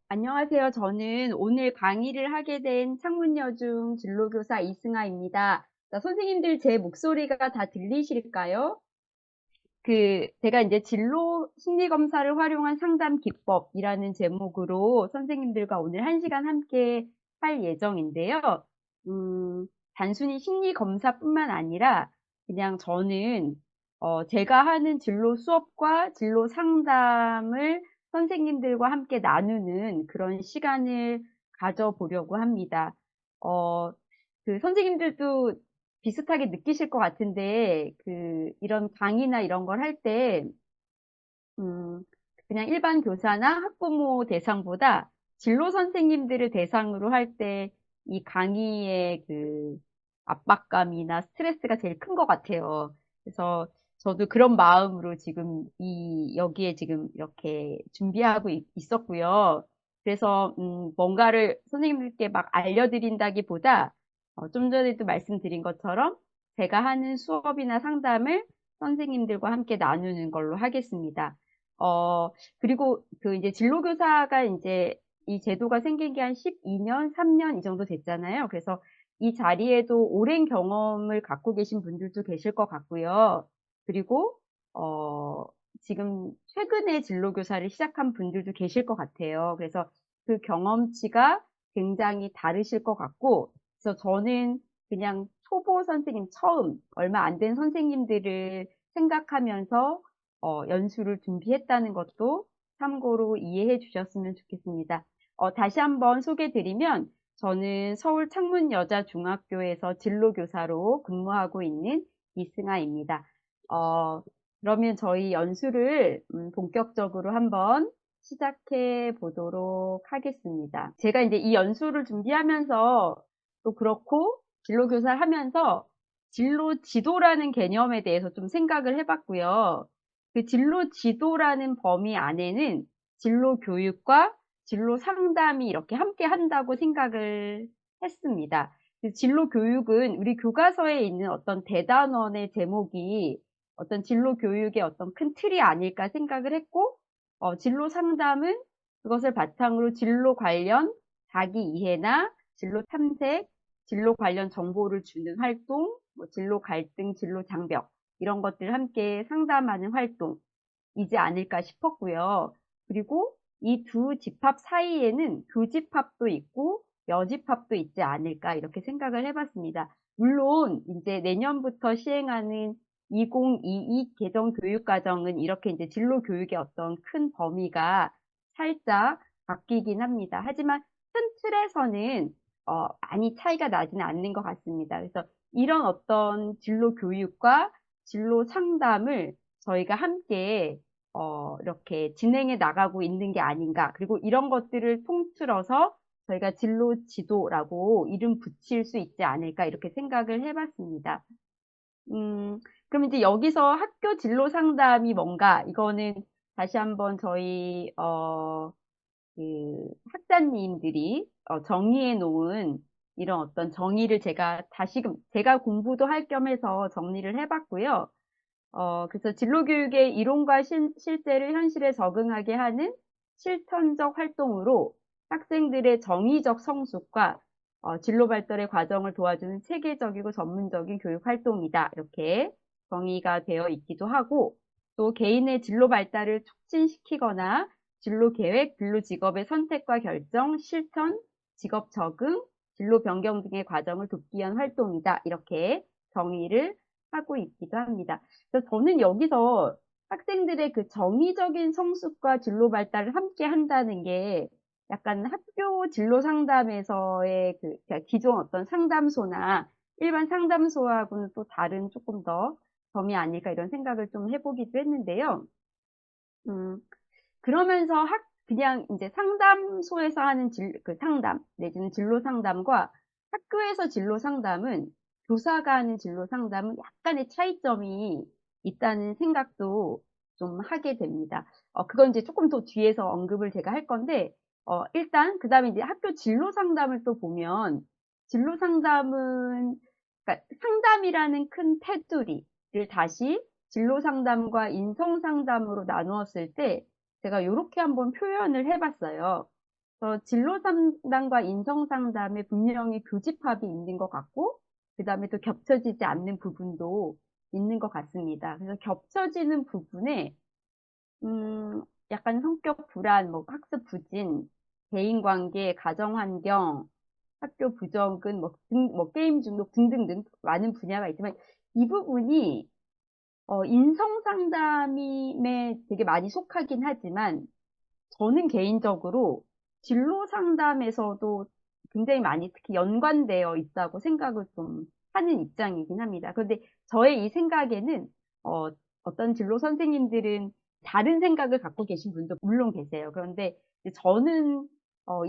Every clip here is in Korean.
안녕하세요. 저는 오늘 강의를 하게 된 창문여중 진로교사 이승아입니다. 자, 선생님들 제 목소리가 다 들리실까요? 제가 이제 진로 심리검사를 활용한 상담 기법이라는 제목으로 선생님들과 오늘 1시간 함께 할 예정인데요. 음, 단순히 심리검사뿐만 아니라 그냥 저는 제가 하는 진로 수업과 진로 상담을 선생님들과 함께 나누는 그런 시간을 가져보려고 합니다. 어, 선생님들도 비슷하게 느끼실 것 같은데, 이런 강의나 이런 걸 할 때, 음, 그냥 일반 교사나 학부모 대상보다 진로 선생님들을 대상으로 할 때 이 강의의 압박감이나 스트레스가 제일 큰 것 같아요. 그래서 저도 그런 마음으로 지금 여기에 지금 이렇게 준비하고 있었고요. 그래서, 뭔가를 선생님들께 막 알려드린다기보다, 좀 전에도 말씀드린 것처럼 제가 하는 수업이나 상담을 선생님들과 함께 나누는 걸로 하겠습니다. 그리고 이제 진로교사가 이제 이 제도가 생긴 게 한 12년, 3년 이 정도 됐잖아요. 그래서 이 자리에도 오랜 경험을 갖고 계신 분들도 계실 것 같고요. 그리고, 어, 지금 최근에 진로교사를 시작한 분들도 계실 것 같아요. 그래서 그 경험치가 굉장히 다르실 것 같고, 그래서 저는 그냥 초보 선생님, 처음, 얼마 안 된 선생님들을 생각하면서 연수를 준비했다는 것도 참고로 이해해 주셨으면 좋겠습니다. 다시 한번 소개 드리면 저는 서울 창문여자중학교에서 진로교사로 근무하고 있는 이승아입니다. 어, 그러면 저희 연수를 본격적으로 한번 시작해 보도록 하겠습니다. 제가 이제 이 연수를 준비하면서 또 그렇고 진로교사를 하면서 진로 지도라는 개념에 대해서 좀 생각을 해봤고요. 그 진로 지도라는 범위 안에는 진로 교육과 진로 상담이 이렇게 함께 한다고 생각을 했습니다. 진로 교육은 우리 교과서에 있는 어떤 대단원의 제목이 어떤 진로 교육의 어떤 큰 틀이 아닐까 생각을 했고, 진로 상담은 그것을 바탕으로 진로 관련 자기 이해나 진로 탐색, 진로 관련 정보를 주는 활동, 뭐 진로 갈등, 진로 장벽 이런 것들 함께 상담하는 활동이지 않을까 싶었고요. 그리고 이 두 집합 사이에는 교집합도 있고 여집합도 있지 않을까 이렇게 생각을 해봤습니다. 물론 이제 내년부터 시행하는 2022 개정 교육과정은 이렇게 이제 진로 교육의 어떤 큰 범위가 살짝 바뀌긴 합니다. 하지만 큰 틀에서는 많이 차이가 나지는 않는 것 같습니다. 그래서 이런 어떤 진로 교육과 진로 상담을 저희가 함께 이렇게 진행해 나가고 있는 게 아닌가. 그리고 이런 것들을 통틀어서 저희가 진로 지도라고 이름 붙일 수 있지 않을까 이렇게 생각을 해봤습니다. 그럼 이제 여기서 학교 진로 상담이 뭔가 이거는 다시 한번 저희 학자님들이 정의해 놓은 이런 어떤 정의를 제가 다시금 제가 공부도 할 겸해서 정리를 해봤고요. 그래서 진로교육의 이론과 실제를 현실에 적응하게 하는 실천적 활동으로 학생들의 정의적 성숙과 진로 발달의 과정을 도와주는 체계적이고 전문적인 교육 활동이다. 이렇게 정의가 되어 있기도 하고, 또 개인의 진로 발달을 촉진시키거나 진로 계획, 진로 직업의 선택과 결정, 실천, 직업 적응, 진로 변경 등의 과정을 돕기 위한 활동이다. 이렇게 정의를 하고 있기도 합니다. 그래서 저는 여기서 학생들의 그 정의적인 성숙과 진로 발달을 함께 한다는 게 약간 학교 진로 상담에서의 그러니까 기존 어떤 상담소나 일반 상담소하고는 또 다른 조금 더 점이 아닐까 이런 생각을 좀 해보기도 했는데요. 음, 그러면서 그냥 이제 상담소에서 하는 상담, 내지는 진로 상담과 학교에서 진로 상담은 교사가 하는 진로 상담은 약간의 차이점이 있다는 생각도 좀 하게 됩니다. 그건 이제 조금 더 뒤에서 언급을 제가 할 건데, 일단, 그 다음에 이제 학교 진로 상담을 또 보면, 진로 상담은, 그러니까 상담이라는 큰 테두리를 다시 진로 상담과 인성 상담으로 나누었을 때, 제가 이렇게 한번 표현을 해봤어요. 진로 상담과 인성 상담에 분명히 교집합이 있는 것 같고, 그 다음에 또 겹쳐지지 않는 부분도 있는 것 같습니다. 그래서 겹쳐지는 부분에, 약간 성격 불안, 뭐 학습 부진, 대인관계, 가정환경, 학교 부적응, 뭐 게임 중독 등등등 많은 분야가 있지만, 이 부분이 인성 상담에 되게 많이 속하긴 하지만, 저는 개인적으로 진로 상담에서도 굉장히 많이 특히 연관되어 있다고 생각을 좀 하는 입장이긴 합니다. 그런데 저의 이 생각에는 어, 어떤 진로 선생님들은 다른 생각을 갖고 계신 분도 물론 계세요. 그런데 이제 저는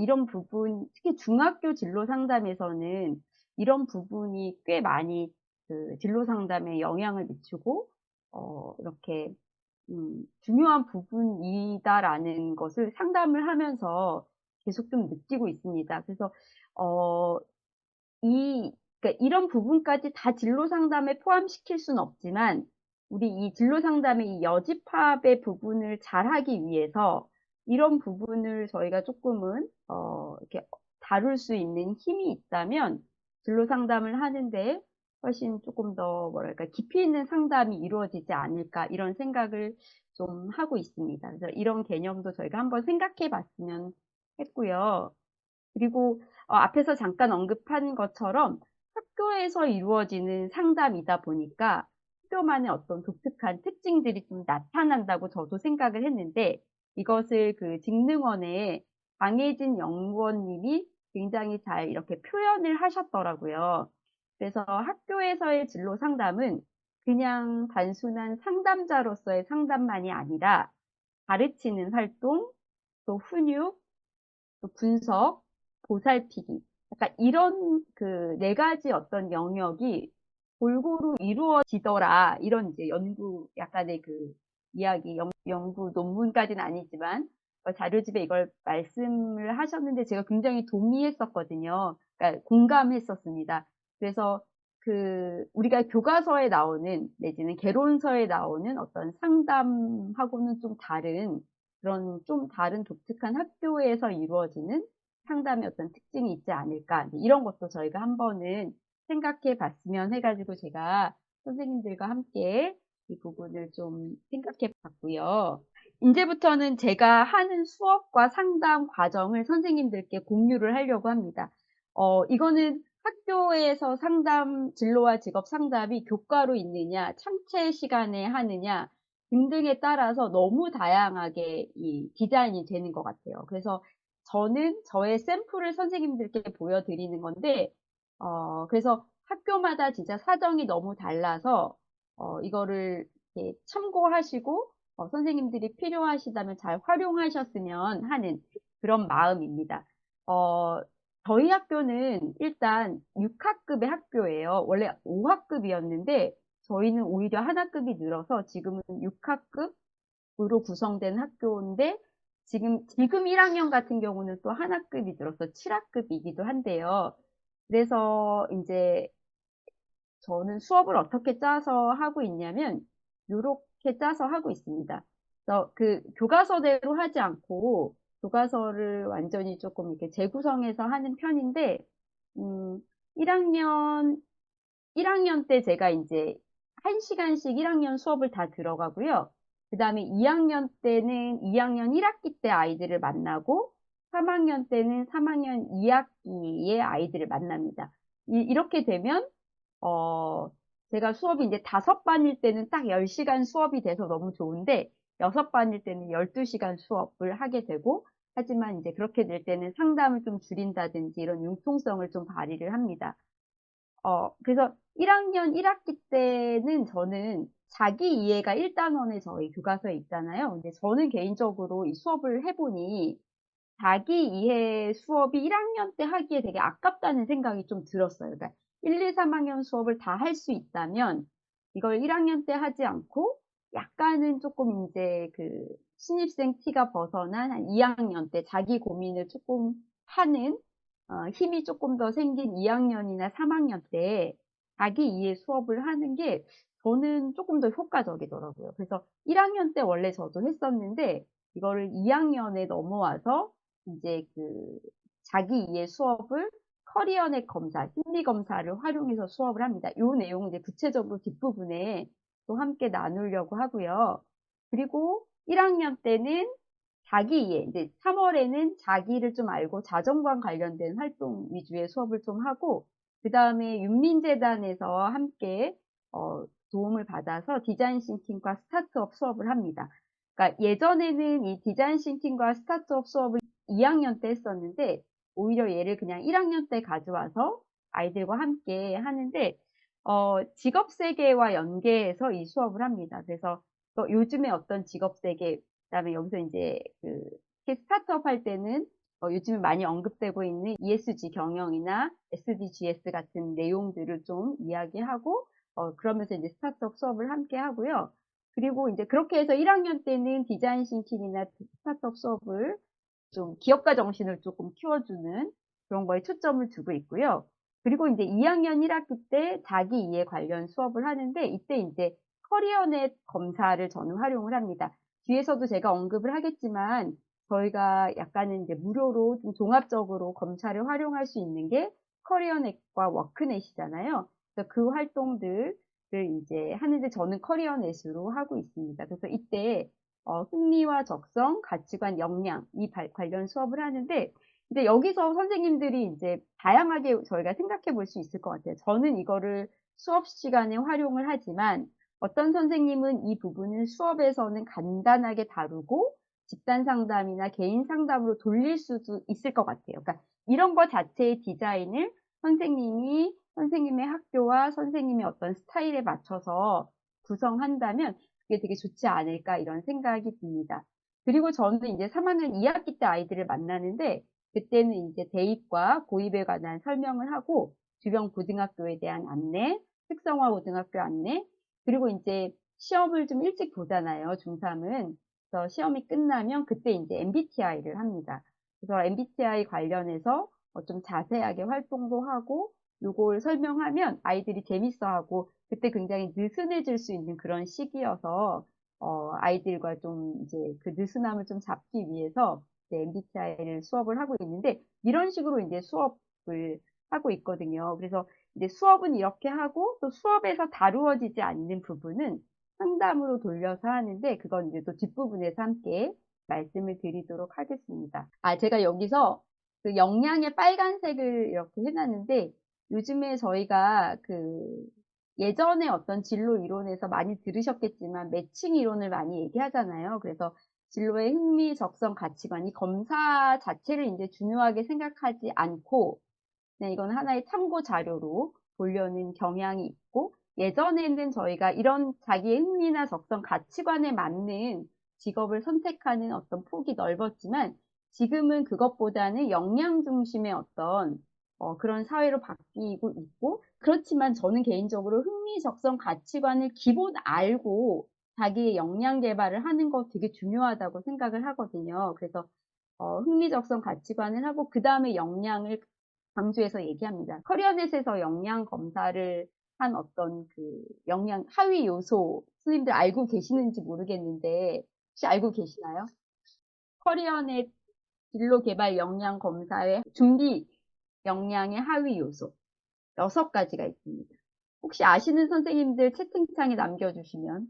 이런 부분, 특히 중학교 진로 상담에서는 이런 부분이 꽤 많이 그 진로 상담에 영향을 미치고 이렇게 중요한 부분이다라는 것을 상담을 하면서 계속 좀 느끼고 있습니다. 그래서, 어, 그러니까 이런 부분까지 다 진로 상담에 포함시킬 수는 없지만, 우리 이 진로 상담의 이 여집합의 부분을 잘 하기 위해서 이런 부분을 저희가 조금은, 이렇게 다룰 수 있는 힘이 있다면, 진로 상담을 하는데 훨씬 조금 더, 뭐랄까, 깊이 있는 상담이 이루어지지 않을까, 이런 생각을 좀 하고 있습니다. 그래서 이런 개념도 저희가 한번 생각해 봤으면 했고요. 그리고 앞에서 잠깐 언급한 것처럼 학교에서 이루어지는 상담이다 보니까 학교만의 어떤 독특한 특징들이 좀 나타난다고 저도 생각을 했는데, 이것을 그 직능원의 강혜진 연구원님이 굉장히 잘 이렇게 표현을 하셨더라고요. 그래서 학교에서의 진로 상담은 그냥 단순한 상담자로서의 상담만이 아니라 가르치는 활동, 또 훈육, 또 분석, 보살피기. 약간 이런 그 네 가지 어떤 영역이 골고루 이루어지더라. 이런 이제 약간의 그 이야기, 연구 논문까지는 아니지만, 자료집에 이걸 말씀을 하셨는데 제가 굉장히 동의했었거든요. 그러니까 공감했었습니다. 그래서 우리가 교과서에 나오는, 내지는 개론서에 나오는 어떤 상담하고는 좀 다른, 그런 좀 다른 독특한 학교에서 이루어지는 상담의 어떤 특징이 있지 않을까. 이런 것도 저희가 한번은 생각해 봤으면 해가지고 제가 선생님들과 함께 이 부분을 좀 생각해 봤고요. 이제부터는 제가 하는 수업과 상담 과정을 선생님들께 공유를 하려고 합니다. 이거는 학교에서 진로와 직업 상담이 교과로 있느냐, 창체 시간에 하느냐, 등등에 따라서 너무 다양하게 이 디자인이 되는 것 같아요. 그래서 저는 저의 샘플을 선생님들께 보여드리는 건데, 그래서 학교마다 진짜 사정이 너무 달라서, 이거를 이렇게 참고하시고, 선생님들이 필요하시다면 잘 활용하셨으면 하는 그런 마음입니다. 어, 저희 학교는 일단 6학급의 학교예요. 원래 5학급이었는데, 저희는 오히려 하나급이 늘어서 지금은 6학급으로 구성된 학교인데, 지금 1학년 같은 경우는 또 하나급이 늘어서 7학급이기도 한데요. 그래서 이제 저는 수업을 어떻게 짜서 하고 있냐면, 요렇게 짜서 하고 있습니다. 그래서 그 교과서대로 하지 않고, 교과서를 완전히 조금 이렇게 재구성해서 하는 편인데, 음, 1학년, 1학년 때 제가 이제 1시간씩 1학년 수업을 다 들어가고요. 그 다음에 2학년 때는 2학년 1학기 때 아이들을 만나고, 3학년 때는 3학년 2학기의 아이들을 만납니다. 이렇게 되면 제가 수업이 이제 5반일 때는 딱 10시간 수업이 돼서 너무 좋은데, 6반일 때는 12시간 수업을 하게 되고, 하지만 이제 그렇게 될 때는 상담을 좀 줄인다든지 이런 융통성을 좀 발휘를 합니다. 그래서 1학년 1학기 때는 저는 자기 이해가 1단원에 저희 교과서에 있잖아요. 근데 저는 개인적으로 이 수업을 해보니 자기 이해 수업이 1학년 때 하기에 되게 아깝다는 생각이 좀 들었어요. 그러니까 1, 2, 3학년 수업을 다 할 수 있다면 이걸 1학년 때 하지 않고 약간은 조금 이제 그 신입생 티가 벗어난 한 2학년 때 자기 고민을 조금 하는 힘이 조금 더 생긴 2학년이나 3학년 때 자기 이해 수업을 하는 게 저는 조금 더 효과적이더라고요. 그래서 1학년 때 원래 저도 했었는데 이거를 2학년에 넘어와서 이제 그 자기 이해 수업을 커리어넷 검사, 심리 검사를 활용해서 수업을 합니다. 이 내용은 이제 구체적으로 뒷부분에 또 함께 나누려고 하고요. 그리고 1학년 때는 자기 이해, 이제 3월에는 자기를 좀 알고 자존감 관련된 활동 위주의 수업을 좀 하고, 그 다음에 윤민재단에서 함께 도움을 받아서 디자인 싱킹과 스타트업 수업을 합니다. 그러니까 예전에는 이 디자인 싱킹과 스타트업 수업을 2학년 때 했었는데, 오히려 얘를 그냥 1학년 때 가져와서 아이들과 함께 하는데, 직업세계와 연계해서 이 수업을 합니다. 그래서 또 요즘에 어떤 직업세계, 그다음에 여기서 이제 스타트업 할 때는 요즘에 많이 언급되고 있는 ESG 경영이나 SDGs 같은 내용들을 좀 이야기하고, 그러면서 이제 스타트업 수업을 함께 하고요. 그리고 이제 그렇게 해서 1학년 때는 디자인 싱킹이나 스타트업 수업을 좀 기업가 정신을 조금 키워주는 그런 거에 초점을 두고 있고요. 그리고 이제 2학년 1학기 때 자기 이해 관련 수업을 하는데, 이때 이제 커리어넷 검사를 저는 활용을 합니다. 뒤에서도 제가 언급을 하겠지만, 저희가 약간은 이제 무료로 좀 종합적으로 검사를 활용할 수 있는 게 커리어넷과 워크넷이잖아요. 그래서 그 활동들을 이제 하는데 저는 커리어넷으로 하고 있습니다. 그래서 이때 흥미와 적성, 가치관, 역량 이 관련 수업을 하는데, 근데 여기서 선생님들이 이제 다양하게 저희가 생각해 볼 수 있을 것 같아요. 저는 이거를 수업 시간에 활용을 하지만 어떤 선생님은 이 부분을 수업에서는 간단하게 다루고 집단 상담이나 개인 상담으로 돌릴 수도 있을 것 같아요. 그러니까 이런 것 자체의 디자인을 선생님이 선생님의 학교와 선생님의 어떤 스타일에 맞춰서 구성한다면 그게 되게 좋지 않을까 이런 생각이 듭니다. 그리고 저는 이제 3학년 2학기 때 아이들을 만나는데 그때는 이제 대입과 고입에 관한 설명을 하고 주변 고등학교에 대한 안내, 특성화 고등학교 안내, 그리고 이제 시험을 좀 일찍 보잖아요, 중3은. 그래서 시험이 끝나면 그때 이제 MBTI를 합니다. 그래서 MBTI 관련해서 좀 자세하게 활동도 하고 요걸 설명하면 아이들이 재밌어하고 그때 굉장히 느슨해질 수 있는 그런 시기여서 아이들과 좀 이제 그 느슨함을 좀 잡기 위해서 MBTI를 수업을 하고 있는데 이런 식으로 이제 수업을 하고 있거든요. 그래서 이제 수업은 이렇게 하고 또 수업에서 다루어지지 않는 부분은 상담으로 돌려서 하는데 그건 이제 또 뒷부분에서 함께 말씀을 드리도록 하겠습니다. 제가 여기서 그 역량의 빨간색을 이렇게 해놨는데 요즘에 저희가 예전에 어떤 진로 이론에서 많이 들으셨겠지만 매칭 이론을 많이 얘기하잖아요. 그래서 진로의 흥미, 적성, 가치관, 이 검사 자체를 이제 중요하게 생각하지 않고 그냥 이건 하나의 참고 자료로 보려는 경향이 있고 예전에는 저희가 이런 자기의 흥미나 적성, 가치관에 맞는 직업을 선택하는 어떤 폭이 넓었지만 지금은 그것보다는 역량 중심의 어떤 그런 사회로 바뀌고 있고 그렇지만 저는 개인적으로 흥미, 적성, 가치관을 기본 알고 자기의 역량 개발을 하는 거 되게 중요하다고 생각을 하거든요. 그래서 흥미, 적성, 가치관을 하고 그 다음에 역량을 강조해서 얘기합니다. 커리어넷에서 역량 검사를 한 어떤 역량 하위 요소 선생님들 알고 계시는지 모르겠는데 혹시 알고 계시나요? 커리어넷 진로 개발 역량 검사의 준비 역량의 하위 요소 6가지가 있습니다. 혹시 아시는 선생님들 채팅창에 남겨주시면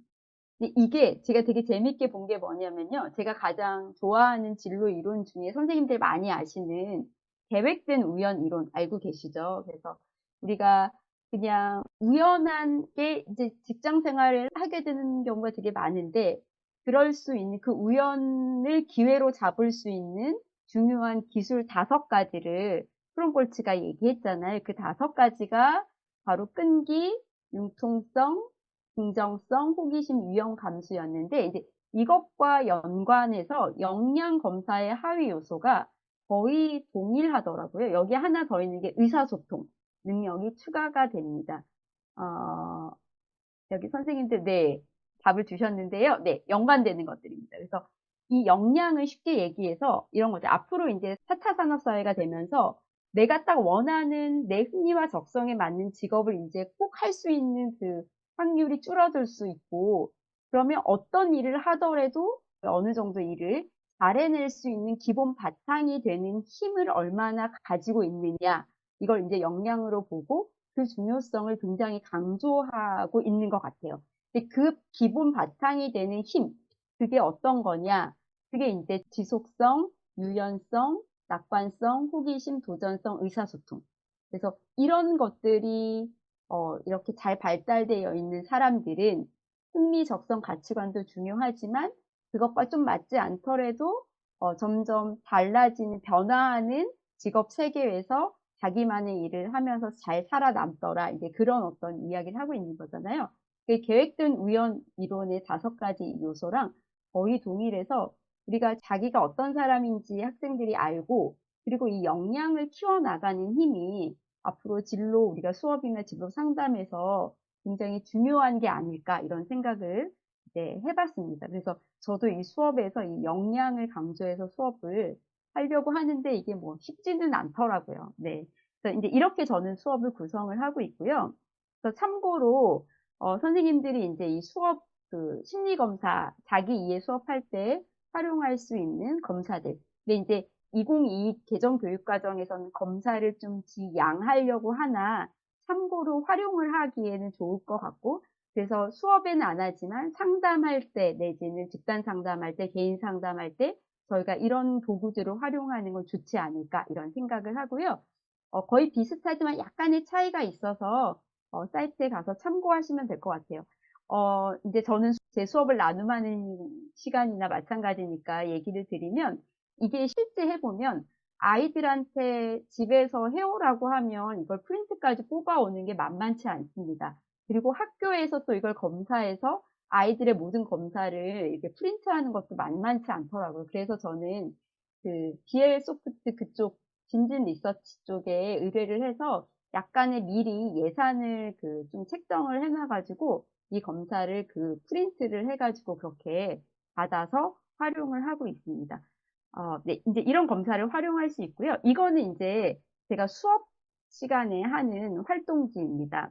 이게 제가 되게 재밌게 본 게 뭐냐면요. 제가 가장 좋아하는 진로 이론 중에 선생님들 많이 아시는 계획된 우연 이론 알고 계시죠? 그래서 우리가 그냥 우연한 게 이제 직장 생활을 하게 되는 경우가 되게 많은데 그럴 수 있는 그 우연을 기회로 잡을 수 있는 중요한 기술 5가지를 프롬볼츠가 얘기했잖아요. 그 5가지가 바로 끈기, 융통성, 긍정성, 호기심, 유형 감수였는데 이제 이것과 연관해서 역량 검사의 하위 요소가 거의 동일하더라고요. 여기 하나 더 있는 게 의사소통 능력이 추가가 됩니다. 어, 여기 선생님들 네 답을 주셨는데요. 네 연관되는 것들입니다. 그래서 이 역량을 쉽게 얘기해서 이런 거죠. 앞으로 이제 4차 산업사회가 되면서 내가 딱 원하는 내 흥미와 적성에 맞는 직업을 이제 꼭 할 수 있는 그 확률이 줄어들 수 있고 그러면 어떤 일을 하더라도 어느 정도 일을 잘해낼 수 있는 기본 바탕이 되는 힘을 얼마나 가지고 있느냐, 이걸 이제 역량으로 보고 그 중요성을 굉장히 강조하고 있는 것 같아요. 근데 그 기본 바탕이 되는 힘, 그게 어떤 거냐? 그게 이제 지속성, 유연성, 낙관성, 호기심, 도전성, 의사소통. 그래서 이런 것들이 이렇게 잘 발달되어 있는 사람들은 흥미적성 가치관도 중요하지만 그것과 좀 맞지 않더라도 점점 달라지는 변화하는 직업 세계에서 자기만의 일을 하면서 잘 살아남더라. 이제 그런 어떤 이야기를 하고 있는 거잖아요. 그 계획된 우연 이론의 5가지 요소랑 거의 동일해서 우리가 자기가 어떤 사람인지 학생들이 알고 그리고 이 역량을 키워나가는 힘이 앞으로 진로 우리가 수업이나 진로 상담에서 굉장히 중요한 게 아닐까 이런 생각을 이제 해봤습니다. 그래서 저도 이 수업에서 이 역량을 강조해서 수업을 하려고 하는데 이게 뭐 쉽지는 않더라고요. 네. 그래서 이제 이렇게 저는 수업을 구성을 하고 있고요. 그래서 참고로 선생님들이 이제 이 수업 그 심리검사 자기 이해 수업할 때 활용할 수 있는 검사들. 근데 이제 2022 개정 교육과정에서는 검사를 좀 지양하려고 하나 참고로 활용을 하기에는 좋을 것 같고 그래서 수업에는 안 하지만 상담할 때 내지는 집단 상담할 때 개인 상담할 때 저희가 이런 도구들을 활용하는 건 좋지 않을까 이런 생각을 하고요. 거의 비슷하지만 약간의 차이가 있어서 사이트에 가서 참고하시면 될 것 같아요. 이제 저는 제 수업을 나눔하는 시간이나 마찬가지니까 얘기를 드리면 이게 실제 해보면 아이들한테 집에서 해오라고 하면 이걸 프린트까지 뽑아오는 게 만만치 않습니다. 그리고 학교에서 또 이걸 검사해서 아이들의 모든 검사를 이렇게 프린트하는 것도 만만치 않더라고요. 그래서 저는 그 BL 소프트 그쪽 진진 리서치 쪽에 의뢰를 해서 약간의 미리 예산을 그 좀 책정을 해놔가지고 이 검사를 그 프린트를 해가지고 그렇게 받아서 활용을 하고 있습니다. 네, 이제 이런 검사를 활용할 수 있고요. 이거는 이제 제가 수업 시간에 하는 활동지입니다.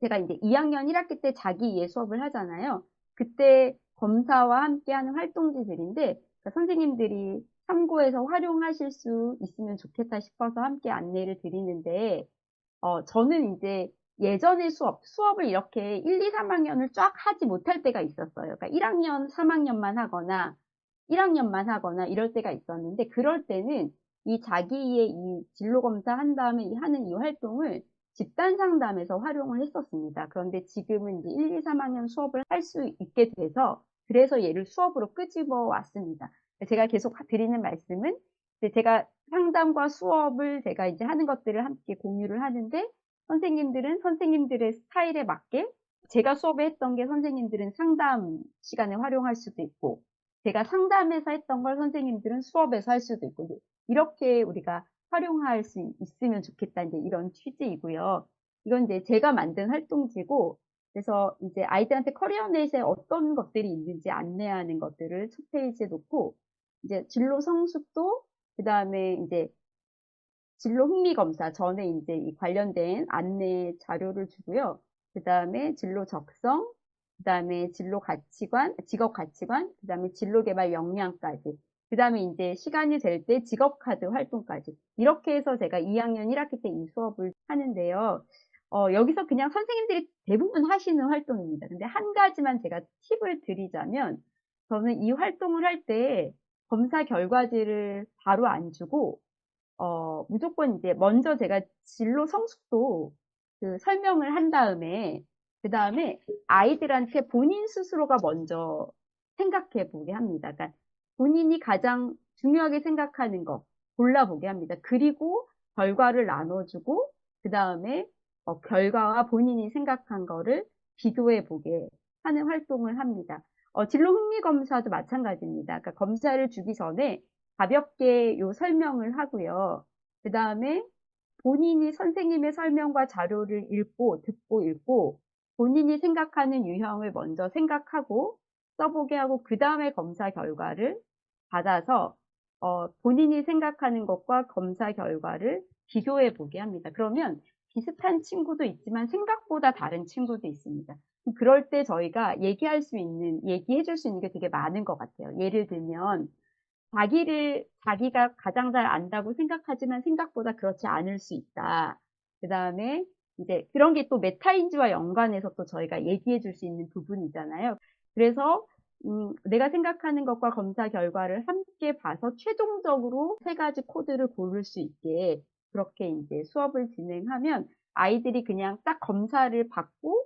제가 이제 2학년 1학기 때 자기 이해 수업을 하잖아요. 그때 검사와 함께 하는 활동지들인데 그러니까 선생님들이 참고해서 활용하실 수 있으면 좋겠다 싶어서 함께 안내를 드리는데 저는 이제 예전에 수업을 이렇게 1, 2, 3학년을 쫙 하지 못할 때가 있었어요. 그러니까 1학년, 3학년만 하거나 1학년만 하거나 이럴 때가 있었는데 그럴 때는 이 자기의 이 진로 검사 한 다음에 하는 이 활동을 집단 상담에서 활용을 했었습니다. 그런데 지금은 이제 1, 2, 3학년 수업을 할 수 있게 돼서 그래서 얘를 수업으로 끄집어 왔습니다. 제가 계속 드리는 말씀은 제가 상담과 수업을 제가 이제 하는 것들을 함께 공유를 하는데 선생님들은 선생님들의 스타일에 맞게 제가 수업에 했던 게 선생님들은 상담 시간에 활용할 수도 있고 제가 상담에서 했던 걸 선생님들은 수업에서 할 수도 있고 이렇게 우리가 활용할 수 있으면 좋겠다 이제 이런 취지이고요. 이건 이제 제가 만든 활동지고 그래서 이제 아이들한테 커리어넷에 어떤 것들이 있는지 안내하는 것들을 첫 페이지에 놓고 이제 진로 성숙도 그다음에 이제 진로 흥미 검사 전에 이제 이 관련된 안내 자료를 주고요. 그다음에 진로 적성, 그다음에 진로 가치관, 직업 가치관, 그다음에 진로 개발 역량까지. 그다음에 이제 시간이 될 때 직업 카드 활동까지. 이렇게 해서 제가 2학년 1학기 때 이 수업을 하는데요. 여기서 그냥 선생님들이 대부분 하시는 활동입니다. 근데 한 가지만 제가 팁을 드리자면 저는 이 활동을 할 때 검사 결과지를 바로 안 주고 무조건 이제 먼저 제가 진로 성숙도 그 설명을 한 다음에 그 다음에 아이들한테 본인 스스로가 먼저 생각해 보게 합니다. 그러니까 본인이 가장 중요하게 생각하는 거 골라보게 합니다. 그리고 결과를 나눠주고 그 다음에 결과와 본인이 생각한 거를 비교해 보게 하는 활동을 합니다. 진로 흥미 검사도 마찬가지입니다. 그러니까 검사를 주기 전에 가볍게 요 설명을 하고요. 그 다음에 본인이 선생님의 설명과 자료를 읽고 듣고 읽고 본인이 생각하는 유형을 먼저 생각하고 써보게 하고 그 다음에 검사 결과를 받아서 본인이 생각하는 것과 검사 결과를 비교해 보게 합니다. 그러면 비슷한 친구도 있지만 생각보다 다른 친구도 있습니다. 그럴 때 저희가 얘기해 줄 수 있는 게 되게 많은 것 같아요. 예를 들면, 자기가 가장 잘 안다고 생각하지만 생각보다 그렇지 않을 수 있다. 그 다음에 이제 그런 게 또 메타인지와 연관해서 또 저희가 얘기해 줄 수 있는 부분이잖아요. 그래서 내가 생각하는 것과 검사 결과를 함께 봐서 최종적으로 세 가지 코드를 고를 수 있게 그렇게 이제 수업을 진행하면 아이들이 그냥 딱 검사를 받고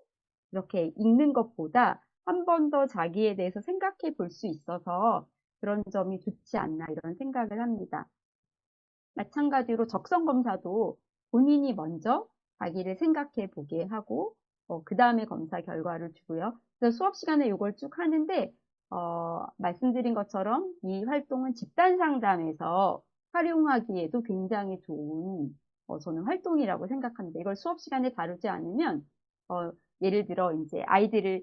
이렇게 읽는 것보다 한 번 더 자기에 대해서 생각해 볼 수 있어서 그런 점이 좋지 않나 이런 생각을 합니다. 마찬가지로 적성 검사도 본인이 먼저 자기를 생각해 보게 하고 그 다음에 검사 결과를 주고요. 그래서 수업 시간에 이걸 쭉 하는데 말씀드린 것처럼 이 활동은 집단 상담에서 활용하기에도 굉장히 좋은 저는 활동이라고 생각합니다. 이걸 수업 시간에 다루지 않으면 예를 들어 이제 아이들을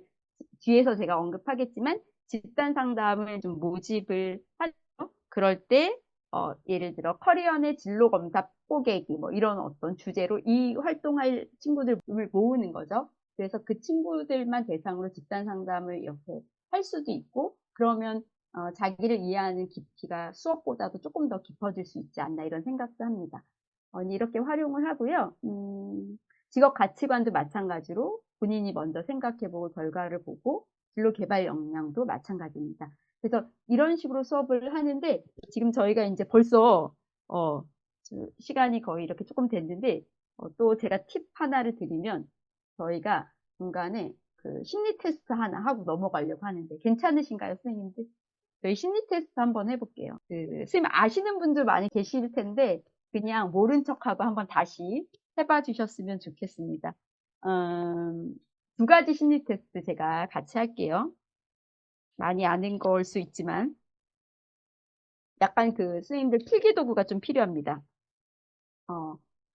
뒤에서 제가 언급하겠지만 집단 상담을 좀 모집을 하죠. 그럴 때 예를 들어 커리어 내 진로 검사 뽀개기 뭐 이런 어떤 주제로 이 활동할 친구들을 모으는 거죠. 그래서 그 친구들만 대상으로 집단 상담을 이렇게 할 수도 있고 그러면 자기를 이해하는 깊이가 수업보다도 조금 더 깊어질 수 있지 않나 이런 생각도 합니다. 이렇게 활용을 하고요. 직업 가치관도 마찬가지로 본인이 먼저 생각해보고 결과를 보고 진로 개발 역량도 마찬가지입니다. 그래서 이런 식으로 수업을 하는데 지금 저희가 이제 벌써 시간이 거의 이렇게 조금 됐는데 또 제가 팁 하나를 드리면 저희가 중간에 그 심리 테스트 하나 하고 넘어가려고 하는데 괜찮으신가요, 선생님들? 저희 심리 테스트 한번 해볼게요. 선생님 아시는 분들 많이 계실 텐데 그냥 모른 척하고 한번 다시 해봐 주셨으면 좋겠습니다. 두 가지 심리 테스트 제가 같이 할게요. 많이 아는 걸 수 있지만 약간 그 선생님들 필기도구가 좀 필요합니다.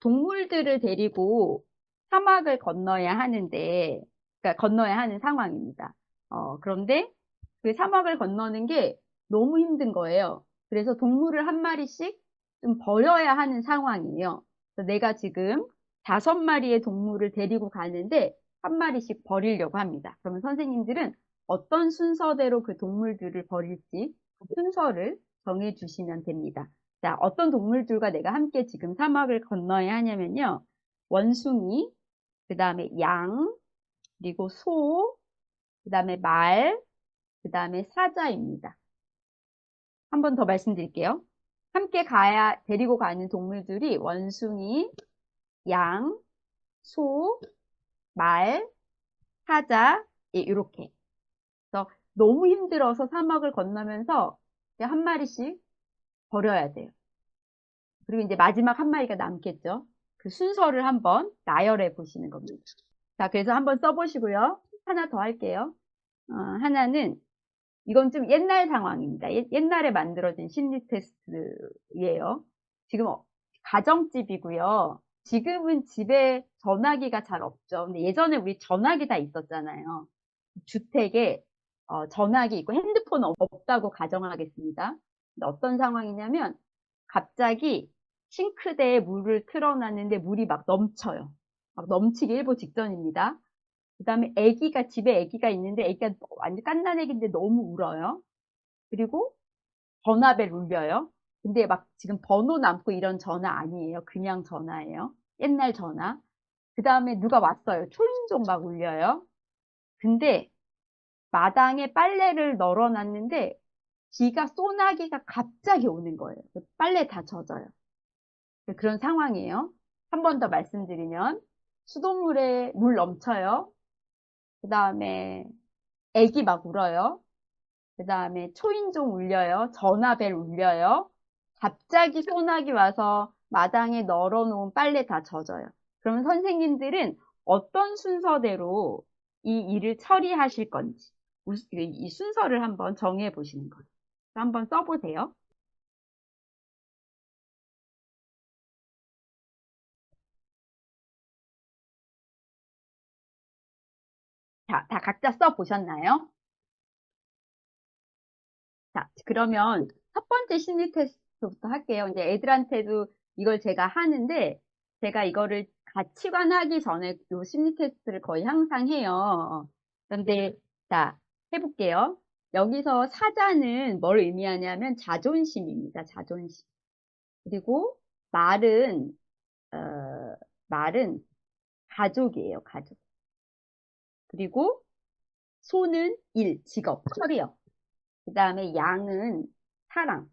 동물들을 데리고 사막을 건너야 하는데, 그러니까 건너야 하는 상황입니다. 그런데 그 사막을 건너는 게 너무 힘든 거예요. 그래서 동물을 한 마리씩 좀 버려야 하는 상황이에요. 그래서 내가 지금 5마리의 동물을 데리고 가는데 한 마리씩 버리려고 합니다. 그러면 선생님들은 어떤 순서대로 그 동물들을 버릴지 그 순서를 정해 주시면 됩니다. 자, 어떤 동물들과 내가 함께 지금 사막을 건너야 하냐면요. 원숭이, 그 다음에 양, 그리고 소, 그 다음에 말, 그 다음에 사자입니다. 한 번 더 말씀드릴게요. 함께 데리고 가는 동물들이 원숭이, 양, 소, 말, 사자, 이렇게. 그래서 너무 힘들어서 사막을 건너면서 한 마리씩 버려야 돼요. 그리고 이제 마지막 한 마리가 남겠죠. 그 순서를 한번 나열해 보시는 겁니다. 자, 그래서 한번 써보시고요. 하나 더 할게요. 하나는 이건 좀 옛날 상황입니다. 옛날에 만들어진 심리 테스트예요. 지금 가정집이고요. 지금은 집에 전화기가 잘 없죠. 근데 예전에 우리 전화기 다 있었잖아요. 주택에 전화기 있고 핸드폰 없다고 가정하겠습니다. 근데 어떤 상황이냐면 갑자기 싱크대에 물을 틀어놨는데 물이 막 넘쳐요. 막 넘치기 일보 직전입니다. 그 다음에 집에 아기가 있는데 아기가 완전 갓난 아기인데 너무 울어요. 그리고 전화벨 울려요. 근데 막 지금 번호 남고 이런 전화 아니에요. 그냥 전화예요. 옛날 전화. 그 다음에 누가 왔어요. 초인종 막 울려요. 근데 마당에 빨래를 널어놨는데 소나기가 갑자기 오는 거예요. 빨래 다 젖어요. 그런 상황이에요. 한 번 더 말씀드리면 수돗물에 물 넘쳐요. 그 다음에 애기 막 울어요. 그 다음에 초인종 울려요. 전화벨 울려요. 갑자기 소나기 와서 마당에 널어놓은 빨래 다 젖어요. 그러면 선생님들은 어떤 순서대로 이 일을 처리하실 건지 이 순서를 한번 정해 보시는 거예요. 한번 써보세요. 자, 다 각자 써보셨나요? 자, 그러면 첫 번째 심리 테스트부터 할게요. 이제 애들한테도 이걸 제가 하는데, 제가 이거를 가치관 하기 전에 요 심리 테스트를 거의 항상 해요. 그런데, 자, 해볼게요. 여기서 사자는 뭘 의미하냐면 자존심입니다. 자존심. 그리고 말은, 어, 말은 가족이에요. 가족. 그리고 소는 일, 직업, 커리어. 그 다음에 양은 사랑.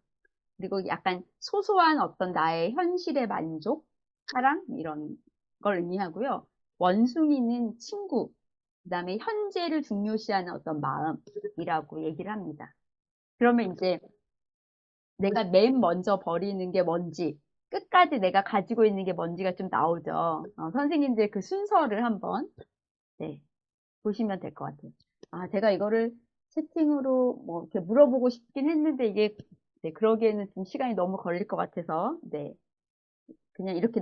그리고 약간 소소한 어떤 나의 현실의 만족, 사랑 이런 걸 의미하고요. 원숭이는 친구, 그 다음에 현재를 중요시하는 어떤 마음이라고 얘기를 합니다. 그러면 이제 내가 맨 먼저 버리는 게 뭔지, 끝까지 내가 가지고 있는 게 뭔지가 좀 나오죠. 선생님들 그 순서를 한번 네, 보시면 될 것 같아요. 아, 제가 이거를 채팅으로 뭐 이렇게 물어보고 싶긴 했는데 이게 네, 그러기에는 좀 시간이 너무 걸릴 것 같아서 네, 그냥 이렇게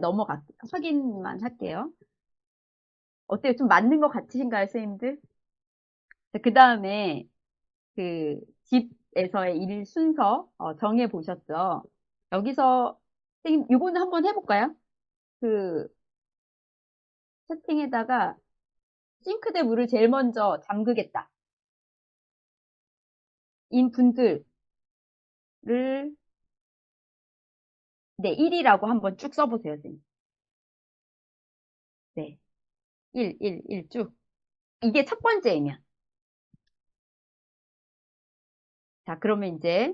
확인만 할게요. 어때요? 좀 맞는 것 같으신가요, 선생님들? 그 다음에 그 집에서의 일 순서 정해 보셨죠? 여기서 선생님 이거는 한번 해볼까요? 그 채팅에다가 싱크대 물을 제일 먼저 잠그겠다. 인 분들을 네, 1이라고 한번 쭉 써보세요, 선생님. 네, 1 쭉. 이게 첫 번째이면. 자, 그러면 이제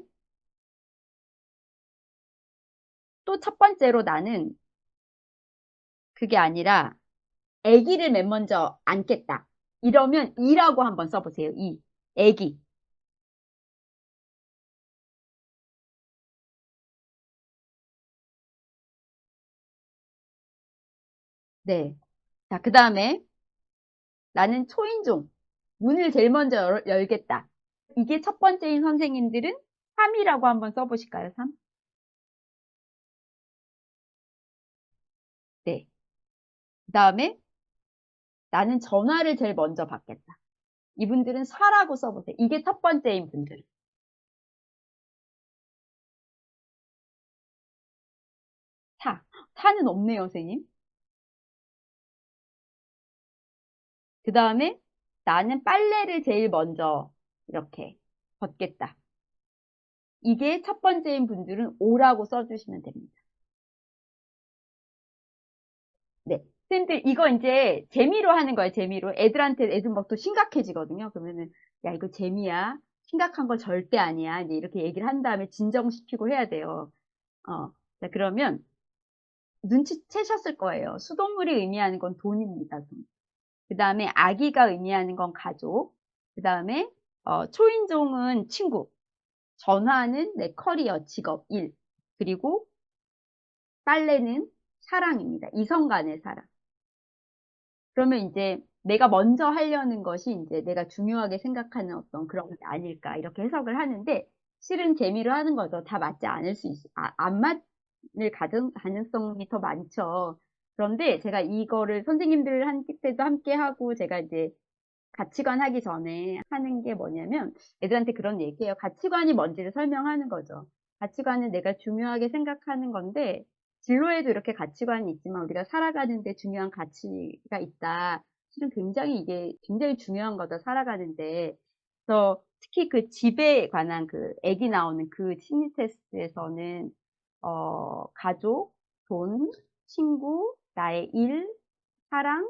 또 첫 번째로 나는 그게 아니라 아기를 맨 먼저 안겠다. 이러면 2라고 한번 써보세요. 2. 아기. 네. 자, 그 다음에 나는 초인종. 문을 제일 먼저 열겠다. 이게 첫 번째인 선생님들은 3이라고 한번 써보실까요? 3. 네. 그 다음에 나는 전화를 제일 먼저 받겠다. 이분들은 4라고 써보세요. 이게 첫 번째인 분들. 4. 4는 없네요, 선생님. 그 다음에 나는 빨래를 제일 먼저 이렇게 벗겠다. 이게 첫 번째인 분들은 5라고 써주시면 됩니다. 네. 선생님들, 이거 이제 재미로 하는 거예요, 재미로. 애들한테, 애들 막 또 심각해지거든요. 그러면은, 야, 이거 재미야. 심각한 거 절대 아니야. 이제 이렇게 얘기를 한 다음에 진정시키고 해야 돼요. 자, 그러면 눈치채셨을 거예요. 수돗물이 의미하는 건 돈입니다, 돈. 그 다음에 아기가 의미하는 건 가족. 그 다음에, 초인종은 친구. 전화는 내 커리어, 직업, 일. 그리고 빨래는 사랑입니다. 이성 간의 사랑. 그러면 이제 내가 먼저 하려는 것이 이제 내가 중요하게 생각하는 어떤 그런 게 아닐까 이렇게 해석을 하는데 실은 재미로 하는 거죠. 다 맞지 않을 수 안 맞을 가능성이 더 많죠. 그런데 제가 이거를 선생님들 한 때도 함께 하고 제가 이제 가치관 하기 전에 하는 게 뭐냐면 애들한테 그런 얘기예요. 가치관이 뭔지를 설명하는 거죠. 가치관은 내가 중요하게 생각하는 건데 진로에도 이렇게 가치관이 있지만 우리가 살아가는데 중요한 가치가 있다. 실은 굉장히 이게 굉장히 중요한 거죠. 살아가는데. 그래서 특히 그 집에 관한 그 애기 나오는 그 심리 테스트에서는 가족, 돈, 친구, 나의 일, 사랑,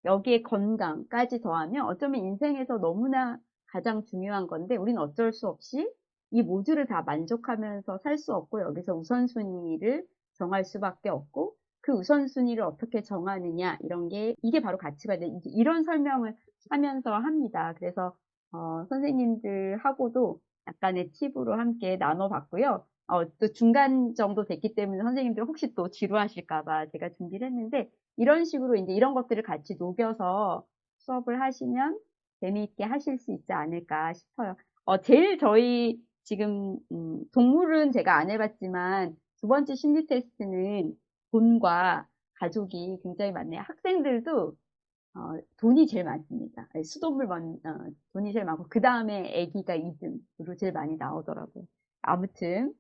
여기에 건강까지 더하면 어쩌면 인생에서 너무나 가장 중요한 건데 우리는 어쩔 수 없이 이 모두를 다 만족하면서 살 수 없고 여기서 우선순위를 정할 수밖에 없고 그 우선순위를 어떻게 정하느냐 이런 게 이게 바로 가치관이다. 이런 설명을 하면서 합니다. 그래서 선생님들하고도 약간의 팁으로 함께 나눠봤고요. 또 중간 정도 됐기 때문에 선생님들 혹시 또 지루하실까봐 제가 준비를 했는데 이런 식으로 이제 이런 것들을 같이 녹여서 수업을 하시면 재미있게 하실 수 있지 않을까 싶어요. 제일 저희 지금 동물은 제가 안 해봤지만 두 번째 심리 테스트는 돈과 가족이 굉장히 많네요. 학생들도 돈이 제일 많습니다. 아니, 돈이 제일 많고 그 다음에 아기가 2등으로 제일 많이 나오더라고요. 아무튼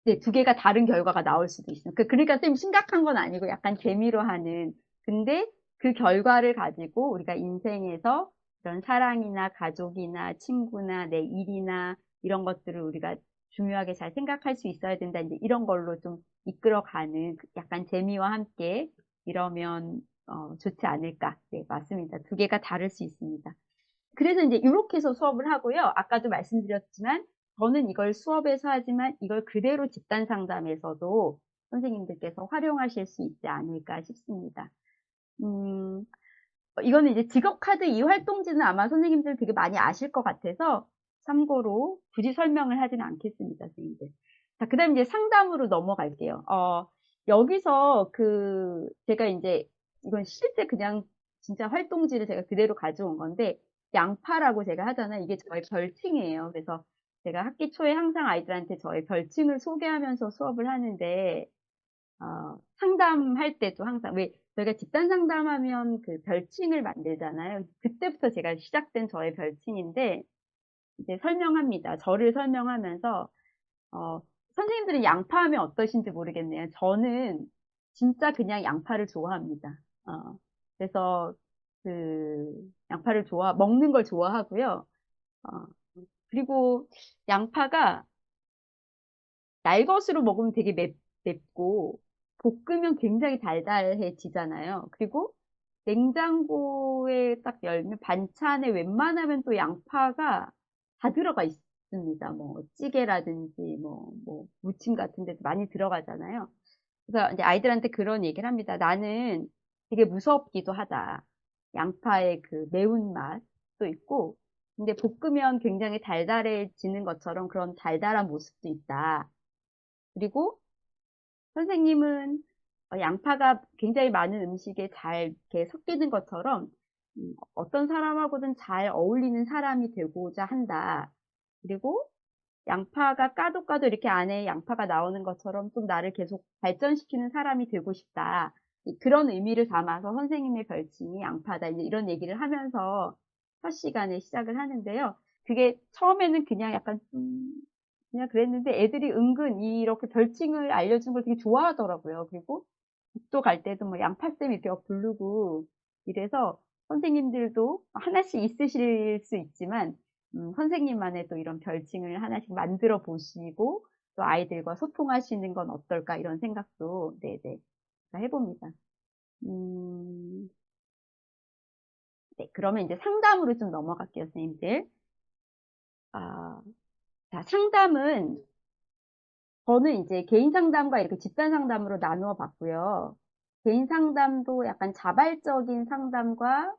네, 두 개가 다른 결과가 나올 수도 있어요. 그러니까 쌤 심각한 건 아니고 약간 재미로 하는. 근데 그 결과를 가지고 우리가 인생에서 이런 사랑이나 가족이나 친구나 내 일이나 이런 것들을 우리가 중요하게 잘 생각할 수 있어야 된다. 이제 이런 걸로 좀 이끌어가는 약간 재미와 함께 이러면 좋지 않을까. 네, 맞습니다. 두 개가 다를 수 있습니다. 그래서 이제 이렇게 해서 수업을 하고요. 아까도 말씀드렸지만 저는 이걸 수업에서 하지만 이걸 그대로 집단 상담에서도 선생님들께서 활용하실 수 있지 않을까 싶습니다. 음, 이거는 이제 직업카드 이 활동지는 아마 선생님들 되게 많이 아실 것 같아서 참고로 굳이 설명을 하지는 않겠습니다, 선생님들. 자, 그 다음에 이제 상담으로 넘어갈게요. 여기서 제가 이제 이건 실제 그냥 진짜 활동지를 제가 그대로 가져온 건데 양파라고 제가 하잖아요. 이게 저의 별칭이에요. 그래서 제가 학기 초에 항상 아이들한테 저의 별칭을 소개하면서 수업을 하는데 상담할 때도 항상, 왜, 저희가 집단 상담하면 그 별칭을 만들잖아요. 그때부터 제가 시작된 저의 별칭인데, 이제 설명합니다. 저를 설명하면서, 어, 선생님들은 양파하면 어떠신지 모르겠네요. 저는 진짜 그냥 양파를 좋아합니다. 그래서 양파를 먹는 걸 좋아하고요. 어, 그리고 양파가 날것으로 먹으면 되게 맵고 볶으면 굉장히 달달해지잖아요. 그리고 냉장고에 딱 열면 반찬에 웬만하면 또 양파가 다 들어가 있습니다. 뭐 찌개라든지 뭐 무침 같은 데도 많이 들어가잖아요. 그래서 이제 아이들한테 그런 얘기를 합니다. 나는 되게 무섭기도 하다. 양파의 그 매운맛도 있고 근데 볶으면 굉장히 달달해지는 것처럼 그런 달달한 모습도 있다. 그리고 선생님은 양파가 굉장히 많은 음식에 잘 이렇게 섞이는 것처럼 어떤 사람하고든 잘 어울리는 사람이 되고자 한다. 그리고 양파가 까도 이렇게 안에 양파가 나오는 것처럼 좀 나를 계속 발전시키는 사람이 되고 싶다. 그런 의미를 담아서 선생님의 별칭이 양파다. 이제 이런 얘기를 하면서 첫 시간에 시작을 하는데요. 그게 처음에는 그냥 약간 그냥 그랬는데 애들이 은근 이렇게 별칭을 알려준 걸 되게 좋아하더라고요. 그리고 국도 갈 때도 뭐 양파쌤 이렇게 부르고 이래서 선생님들도 하나씩 있으실 수 있지만 선생님만의 또 이런 별칭을 하나씩 만들어 보시고 또 아이들과 소통하시는 건 어떨까 이런 생각도 네네 해봅니다. 네, 그러면 이제 상담으로 좀 넘어갈게요, 선생님들. 아, 자, 상담은 저는 이제 개인 상담과 이렇게 집단 상담으로 나누어 봤고요. 개인 상담도 약간 자발적인 상담과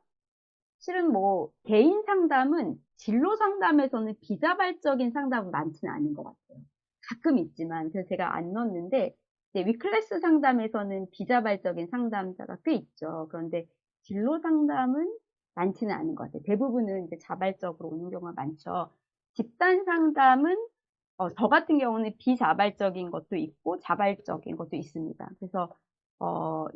실은 뭐 개인 상담은 진로 상담에서는 비자발적인 상담은 많지는 않은 것 같아요. 가끔 있지만 그래서 제가 안 넣었는데 이제 위클래스 상담에서는 비자발적인 상담자가 꽤 있죠. 그런데 진로 상담은 많지는 않은 것 같아요. 대부분은 이제 자발적으로 오는 경우가 많죠. 집단 상담은 저 같은 경우는 비자발적인 것도 있고 자발적인 것도 있습니다. 그래서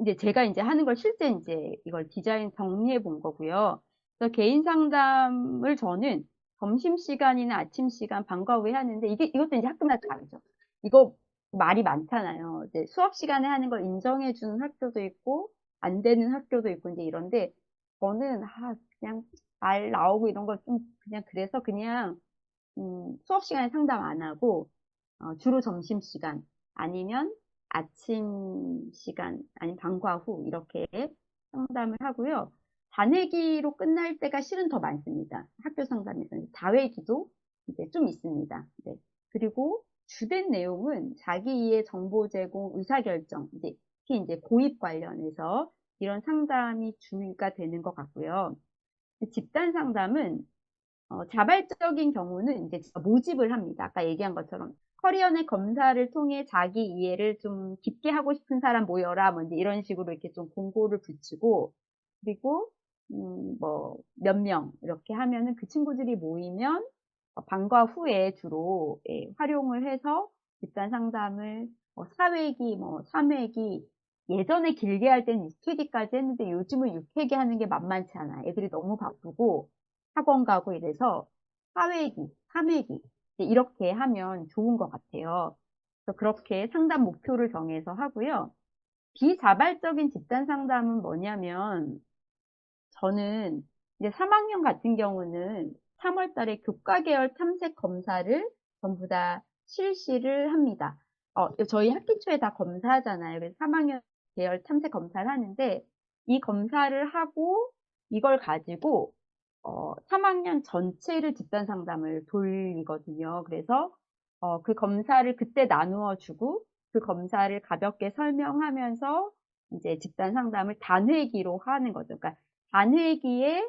이제 제가 이제 하는 걸 실제 이제 이걸 디자인 정리해 본 거고요. 그래서 개인 상담을 저는 점심시간이나 아침시간 방과 후에 하는데 이것도 이제 학교마다 다르죠. 이거 말이 많잖아요. 이제 수업 시간에 하는 걸 인정해 주는 학교도 있고 안 되는 학교도 있고 이제 이런데 저는 그냥 말 나오고 이런 걸 좀 그냥 그래서 그냥 수업 시간에 상담 안 하고 주로 점심시간 아니면 아침 시간 아니면 방과 후 이렇게 상담을 하고요. 단회기로 끝날 때가 실은 더 많습니다. 학교 상담에서는 다회기도 이제 좀 있습니다. 네. 그리고 주된 내용은 자기 이해 정보 제공, 의사결정 이제 특히 이제 고입 관련해서 이런 상담이 주가 되는 것 같고요. 집단 상담은 자발적인 경우는 이제 모집을 합니다. 아까 얘기한 것처럼 커리어넷 검사를 통해 자기 이해를 좀 깊게 하고 싶은 사람 모여라. 뭐 이제 이런 식으로 이렇게 좀 공고를 붙이고 그리고 뭐 몇 명 이렇게 하면은 그 친구들이 모이면 방과 후에 주로 활용을 해서 집단 상담을 4회기, 뭐 3회기 예전에 길게 할 때는 6회기까지 했는데 요즘은 6회기 하는 게 만만치 않아요. 애들이 너무 바쁘고 학원 가고 이래서 4회기, 3회기 이렇게 하면 좋은 것 같아요. 그래서 그렇게 상담 목표를 정해서 하고요. 비자발적인 집단 상담은 뭐냐면 저는 이제 3학년 같은 경우는 3월 달에 교과 계열 탐색 검사를 전부 다 실시를 합니다. 저희 학기 초에 다 검사하잖아요. 그래서 3학년 계열 탐색 검사를 하는데 이 검사를 하고 이걸 가지고 3학년 전체를 집단 상담을 돌리거든요. 그래서 그 검사를 그때 나누어 주고 그 검사를 가볍게 설명하면서 이제 집단 상담을 단회기로 하는 거죠. 그러니까 단회기에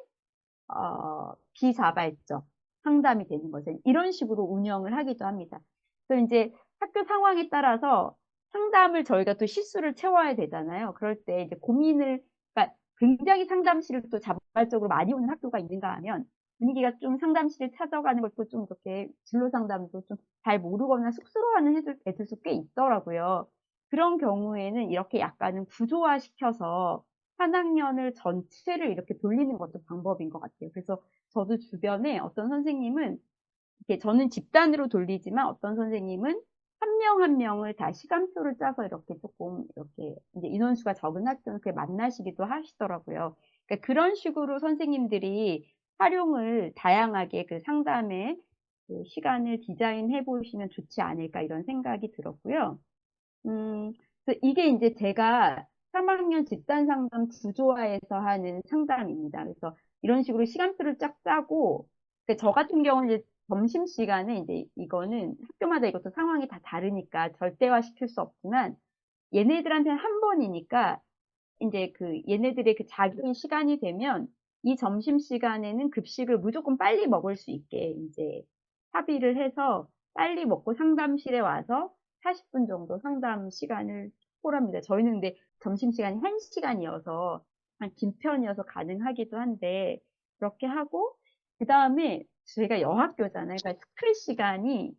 비자발적 상담이 되는 거죠. 이런 식으로 운영을 하기도 합니다. 그래서 이제 학교 상황에 따라서 상담을 저희가 또 시수를 채워야 되잖아요. 그럴 때 이제 고민을, 그러니까 굉장히 상담실을 또 자발적으로 많이 오는 학교가 있는가 하면 분위기가 좀 상담실을 찾아가는 것도 좀 이렇게 진로 상담도 좀 잘 모르거나 쑥스러워하는 애들도 꽤 있더라고요. 그런 경우에는 이렇게 약간은 구조화시켜서 한 학년을 전체를 이렇게 돌리는 것도 방법인 것 같아요. 그래서 저도 주변에 어떤 선생님은 이렇게 저는 집단으로 돌리지만 어떤 선생님은 한 명 한 명을 다 시간표를 짜서 이렇게 조금 이렇게 이제 인원수가 적은 학생을 그렇게 만나시기도 하시더라고요. 그러니까 그런 식으로 선생님들이 활용을 다양하게 그 상담에 그 시간을 디자인해 보시면 좋지 않을까 이런 생각이 들었고요. 그래서 이게 이제 제가 3학년 집단 상담 구조화에서 하는 상담입니다. 그래서 이런 식으로 시간표를 쫙 짜고, 그러니까 저 같은 경우는 이제 점심시간에 이제 이거는 학교마다 이것도 상황이 다 다르니까 절대화 시킬 수 없지만 얘네들한테는 한 번이니까 이제 그 얘네들의 그 자기 시간이 되면 이 점심시간에는 급식을 무조건 빨리 먹을 수 있게 이제 합의를 해서 빨리 먹고 상담실에 와서 40분 정도 상담 시간을 확보합니다. 저희는 근데 점심시간이 1시간이어서 긴 편이어서 가능하기도 한데 그렇게 하고 그 다음에 저희가 여학교잖아요. 그러니까 스크래 시간이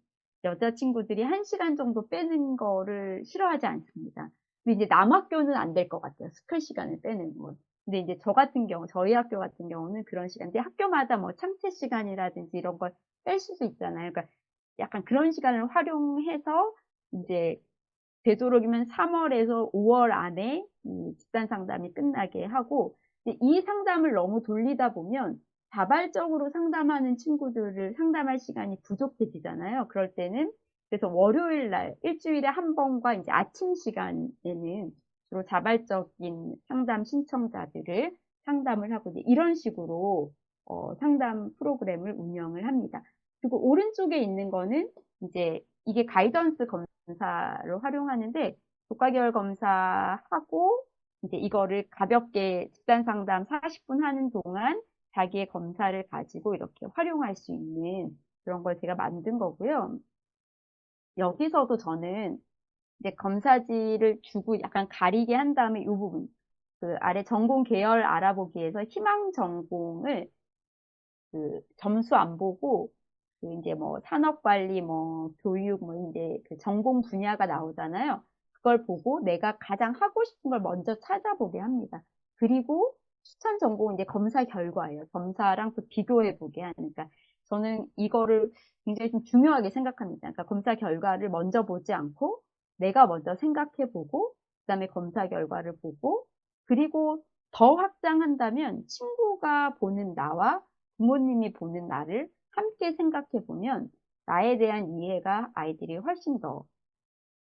여자친구들이 1시간 정도 빼는 거를 싫어하지 않습니다. 근데 이제 남학교는 안 될 것 같아요. 스크래 시간을 빼는 건. 근데 이제 저 같은 경우, 저희 학교 같은 경우는 그런 시간인데 학교마다 뭐 창체 시간이라든지 이런 걸 뺄 수도 있잖아요. 그러니까 약간 그런 시간을 활용해서 이제 되도록이면 3월에서 5월 안에 이 집단 상담이 끝나게 하고 이 상담을 너무 돌리다 보면 자발적으로 상담하는 친구들을 상담할 시간이 부족해지잖아요. 그럴 때는 그래서 월요일 날 일주일에 한 번과 이제 아침 시간에는 주로 자발적인 상담 신청자들을 상담을 하고 이런 식으로 상담 프로그램을 운영을 합니다. 그리고 오른쪽에 있는 거는 이제 이게 가이던스 검사를 활용하는데 교과계열 검사하고 이제 이거를 가볍게 집단 상담 40분 하는 동안 자기의 검사를 가지고 이렇게 활용할 수 있는 그런 걸 제가 만든 거고요. 여기서도 저는 이제 검사지를 주고 약간 가리게 한 다음에 이 부분 그 아래 전공 계열 알아보기에서 희망 전공을 그 점수 안 보고 그 이제 뭐 산업관리 뭐 교육 뭐 이제 그 전공 분야가 나오잖아요. 그걸 보고 내가 가장 하고 싶은 걸 먼저 찾아보게 합니다. 그리고 추천 전공은 이제 검사 결과예요. 검사랑 또 비교해 보게 하니까 저는 이거를 굉장히 좀 중요하게 생각합니다. 그러니까 검사 결과를 먼저 보지 않고 내가 먼저 생각해 보고 그다음에 검사 결과를 보고 그리고 더 확장한다면 친구가 보는 나와 부모님이 보는 나를 함께 생각해 보면 나에 대한 이해가 아이들이 훨씬 더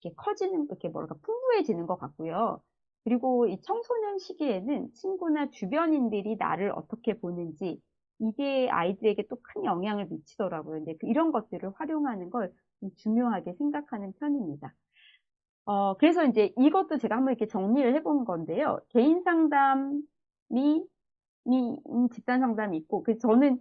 이렇게 커지는, 이렇게 뭐랄까, 풍부해지는 것 같고요. 그리고 이 청소년 시기에는 친구나 주변인들이 나를 어떻게 보는지 이게 아이들에게 또 큰 영향을 미치더라고요. 근데 이런 것들을 활용하는 걸 중요하게 생각하는 편입니다. 그래서 이제 이것도 제가 한번 이렇게 정리를 해본 건데요. 개인 상담이 집단 상담이 있고, 그래서 저는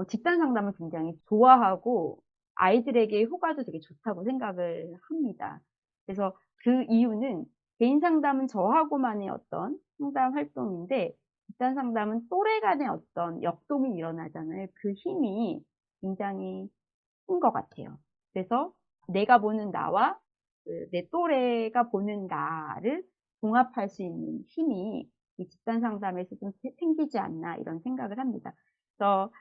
집단 상담을 굉장히 좋아하고 아이들에게 효과도 되게 좋다고 생각을 합니다. 그래서 그 이유는 개인 상담은 저하고만의 어떤 상담 활동인데 집단 상담은 또래 간의 어떤 역동이 일어나잖아요. 그 힘이 굉장히 큰 것 같아요. 그래서 내가 보는 나와 그내 또래가 보는 나를 종합할 수 있는 힘이 이 집단 상담에서 좀 생기지 않나 이런 생각을 합니다. 그래서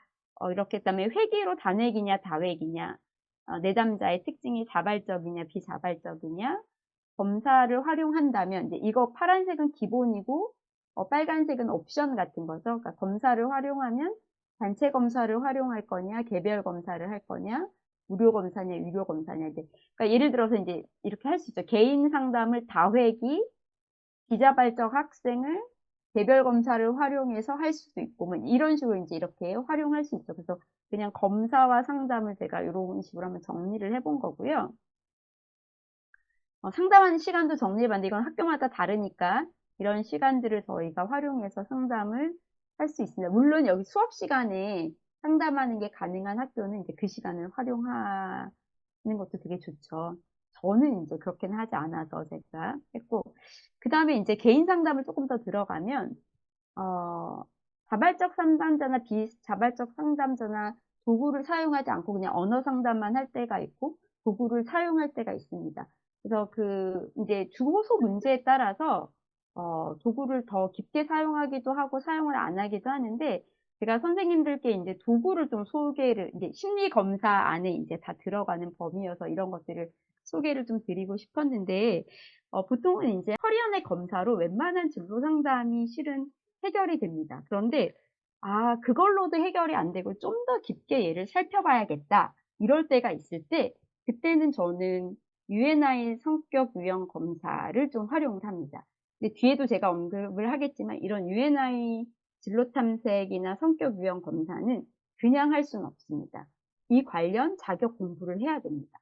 이렇게 그다음에 회계로 단회기냐 다회기냐 내담자의 특징이 자발적이냐 비자발적이냐, 검사를 활용한다면 이제 이거 파란색은 기본이고 빨간색은 옵션 같은 거죠. 그러니까 검사를 활용하면 단체 검사를 활용할 거냐, 개별 검사를 할 거냐, 무료 검사냐, 유료 검사냐. 이제 그러니까 예를 들어서 이제 이렇게 할 수 있죠. 개인 상담을 다회기 비자발적 학생을 개별 검사를 활용해서 할 수도 있고, 뭐 이런 식으로 이제 이렇게 활용할 수 있죠. 그래서 그냥 검사와 상담을 제가 이런 식으로 한번 정리를 해본 거고요. 상담하는 시간도 정리해봤는데 이건 학교마다 다르니까 이런 시간들을 저희가 활용해서 상담을 할 수 있습니다. 물론 여기 수업 시간에 상담하는 게 가능한 학교는 이제 그 시간을 활용하는 것도 되게 좋죠. 저는 이제 그렇게는 하지 않아서 제가 했고, 그 다음에 이제 개인 상담을 조금 더 들어가면, 자발적 상담자나 비자발적 상담자나 도구를 사용하지 않고 그냥 언어 상담만 할 때가 있고, 도구를 사용할 때가 있습니다. 그래서 이제 주호소 문제에 따라서, 도구를 더 깊게 사용하기도 하고 사용을 안 하기도 하는데, 제가 선생님들께 이제 도구를 좀 소개를, 이제 심리 검사 안에 이제 다 들어가는 범위여서 이런 것들을 소개를 좀 드리고 싶었는데, 보통은 이제 허리연의 검사로 웬만한 진로 상담이 실은 해결이 됩니다. 그런데, 그걸로도 해결이 안 되고 좀 더 깊게 얘를 살펴봐야겠다. 이럴 때가 있을 때, 그때는 저는 UNI 성격 유형 검사를 좀 활용을 합니다. 근데 뒤에도 제가 언급을 하겠지만 이런 UNI 진로 탐색이나 성격 유형 검사는 그냥 할 수는 없습니다. 이 관련 자격 공부를 해야 됩니다.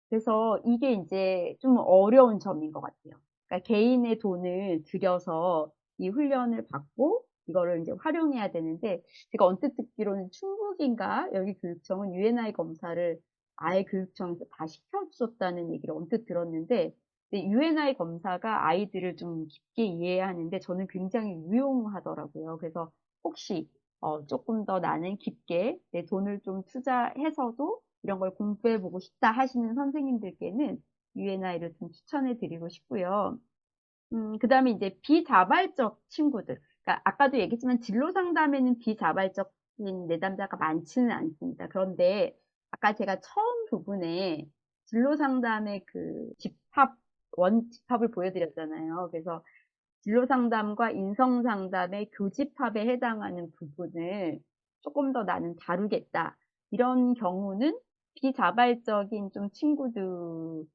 그래서 이게 이제 좀 어려운 점인 것 같아요. 그러니까 개인의 돈을 들여서 이 훈련을 받고 이거를 이제 활용해야 되는데, 제가 언뜻 듣기로는 충북인가 여기 교육청은 UNI 검사를 아예 교육청에서 다 시켜줬다는 얘기를 언뜻 들었는데, UNI 검사가 아이들을 좀 깊게 이해하는데 저는 굉장히 유용하더라고요. 그래서 혹시 조금 더 나는 깊게 내 돈을 좀 투자해서도 이런 걸 공부해보고 싶다 하시는 선생님들께는 UNI를 좀 추천해 드리고 싶고요. 그 다음에 이제 비자발적 친구들. 그러니까 아까도 얘기했지만 진로 상담에는 비자발적인 내담자가 많지는 않습니다. 그런데 아까 제가 처음 부분에 진로 상담의 집합을 보여드렸잖아요. 그래서 진로 상담과 인성 상담의 교집합에 해당하는 부분을 조금 더 나는 다루겠다. 이런 경우는 비자발적인 좀 친구들이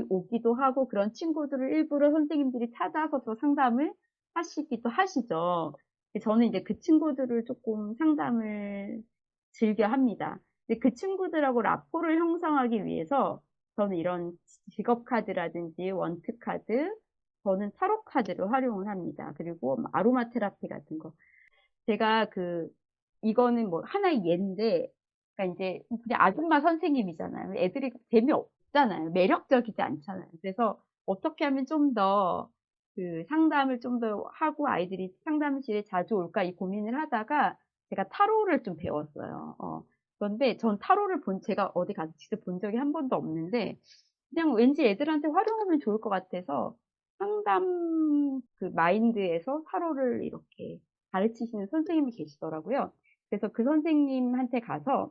오기도 하고, 그런 친구들을 일부러 선생님들이 찾아서 또 상담을 하시기도 하시죠. 저는 이제 그 친구들을 조금 상담을 즐겨 합니다. 근데 그 친구들하고 라포를 형성하기 위해서 저는 이런 직업 카드라든지 원트 카드, 저는 타로 카드를 활용을 합니다. 그리고 아로마 테라피 같은 거. 제가 이거는 뭐 하나의 예인데, 그러니까 이제 그냥 아줌마 선생님이잖아요. 애들이 재미없잖아요. 매력적이지 않잖아요. 그래서 어떻게 하면 좀 더 상담을 좀 더 하고 아이들이 상담실에 자주 올까 이 고민을 하다가 제가 타로를 좀 배웠어요. 그런데 전 타로를 제가 어디 가서 직접 본 적이 한 번도 없는데, 그냥 왠지 애들한테 활용하면 좋을 것 같아서 상담 마인드에서 타로를 이렇게 가르치시는 선생님이 계시더라고요. 그래서 그 선생님한테 가서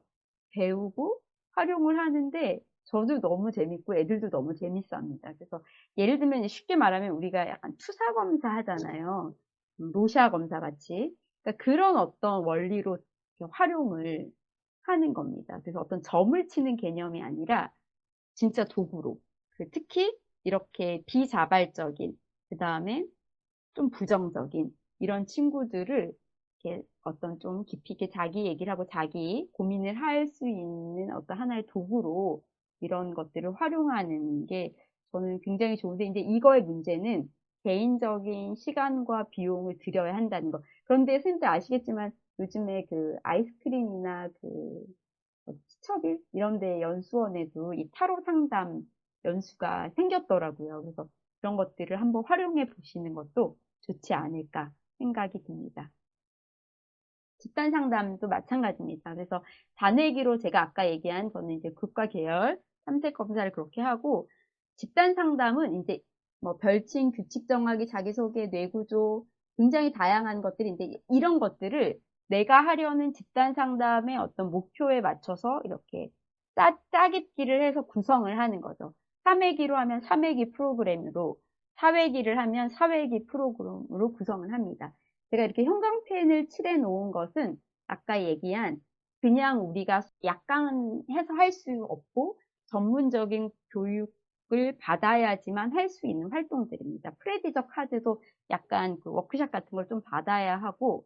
배우고 활용을 하는데 저도 너무 재밌고 애들도 너무 재밌어 합니다. 그래서 예를 들면 쉽게 말하면 우리가 약간 투사 검사 하잖아요. 로샤 검사 같이. 그러니까 그런 어떤 원리로 활용을 하는 겁니다. 그래서 어떤 점을 치는 개념이 아니라 진짜 도구로. 특히 이렇게 비자발적인, 그 다음에 좀 부정적인 이런 친구들을 이렇게 어떤 좀 깊이 있게 자기 얘기를 하고 자기 고민을 할 수 있는 어떤 하나의 도구로 이런 것들을 활용하는 게 저는 굉장히 좋은데, 이제 이거의 문제는 개인적인 시간과 비용을 들여야 한다는 거. 그런데 선생님들 아시겠지만 요즘에 아이스크림이나 수첩일 이런 데 연수원에도 이 타로 상담 연수가 생겼더라고요. 그래서 그런 것들을 한번 활용해 보시는 것도 좋지 않을까 생각이 듭니다. 집단 상담도 마찬가지입니다. 그래서 단회기로 제가 아까 얘기한 저는 이제 국가 계열 탐색 검사를 그렇게 하고, 집단 상담은 이제 뭐 별칭, 규칙 정하기, 자기소개, 뇌구조 굉장히 다양한 것들이 이제 이런 것들을 내가 하려는 집단 상담의 어떤 목표에 맞춰서 이렇게 짜깁기를 해서 구성을 하는 거죠. 3회기로 하면 3회기 프로그램으로, 4회기를 하면 4회기 프로그램으로 구성을 합니다. 제가 이렇게 형광펜을 칠해 놓은 것은 아까 얘기한 그냥 우리가 약간 해서 할 수 없고 전문적인 교육을 받아야지만 할 수 있는 활동들입니다. 프레디저 카드도 약간 그 워크샵 같은 걸 좀 받아야 하고,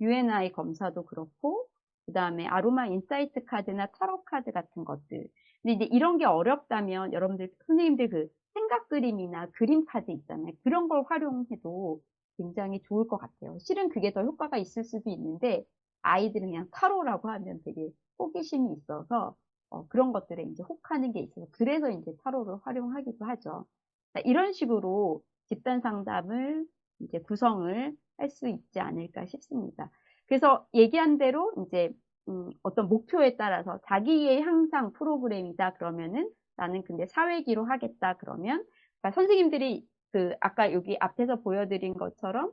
UNI 검사도 그렇고, 그 다음에 아로마 인사이트 카드나 타로 카드 같은 것들. 근데 이제 이런 게 어렵다면 여러분들, 선생님들 그 생각 그림이나 그림 카드 있잖아요. 그런 걸 활용해도 굉장히 좋을 것 같아요. 실은 그게 더 효과가 있을 수도 있는데, 아이들은 그냥 타로라고 하면 되게 호기심이 있어서 그런 것들에 이제 혹하는 게 있어서 그래서 이제 타로를 활용하기도 하죠. 이런 식으로 집단 상담을 이제 구성을 할 수 있지 않을까 싶습니다. 그래서 얘기한 대로 이제 어떤 목표에 따라서 자기의 향상 프로그램이다 그러면은 나는 근데 사회기로 하겠다 그러면 그러니까 선생님들이 그 아까 여기 앞에서 보여드린 것처럼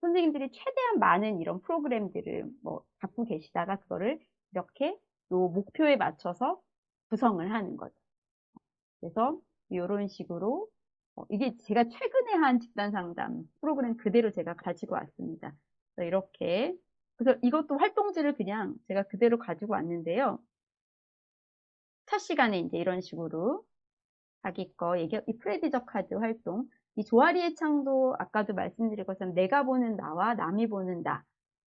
선생님들이 최대한 많은 이런 프로그램들을 뭐 갖고 계시다가 그거를 이렇게 요 목표에 맞춰서 구성을 하는 거죠. 그래서 이런 식으로 이게 제가 최근에 한 집단 상담 프로그램 그대로 제가 가지고 왔습니다. 그래서 이렇게 그래서 이것도 활동지를 그냥 제가 그대로 가지고 왔는데요. 첫 시간에 이제 이런 식으로 자기 거 얘기, 이 프레디저 카드 활동, 이 조아리의 창도 아까도 말씀드린 것처럼 내가 보는 나와 남이 보는 나,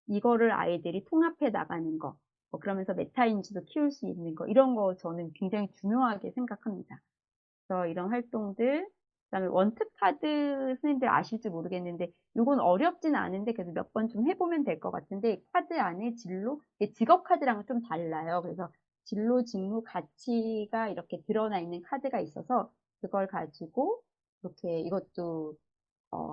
이거를 아이들이 통합해 나가는 거, 그러면서 메타인지도 키울 수 있는 거, 이런 거 저는 굉장히 중요하게 생각합니다. 그래서 이런 활동들, 그다음에 원특 카드 선생님들 아실지 모르겠는데, 이건 어렵진 않은데 그래도 몇 번 좀 해보면 될 것 같은데, 카드 안에 진로, 직업 카드랑은 좀 달라요. 그래서 진로, 직무, 가치가 이렇게 드러나 있는 카드가 있어서 그걸 가지고 이렇게 이것도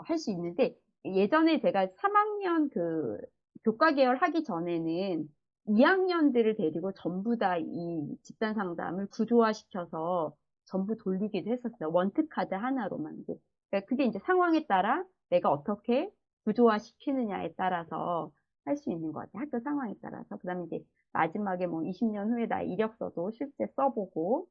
할 수 있는데, 예전에 제가 3학년 그 교과 계열 하기 전에는 2학년들을 데리고 전부 다 이 집단 상담을 구조화시켜서 전부 돌리기도 했었어요. 원특 카드 하나로만. 그러니까 그게 이제 상황에 따라 내가 어떻게 구조화시키느냐에 따라서 할 수 있는 것 같아요. 학교 상황에 따라서. 그 다음에 이제 마지막에 뭐 20년 후에 나 이력서도 실제 써보고,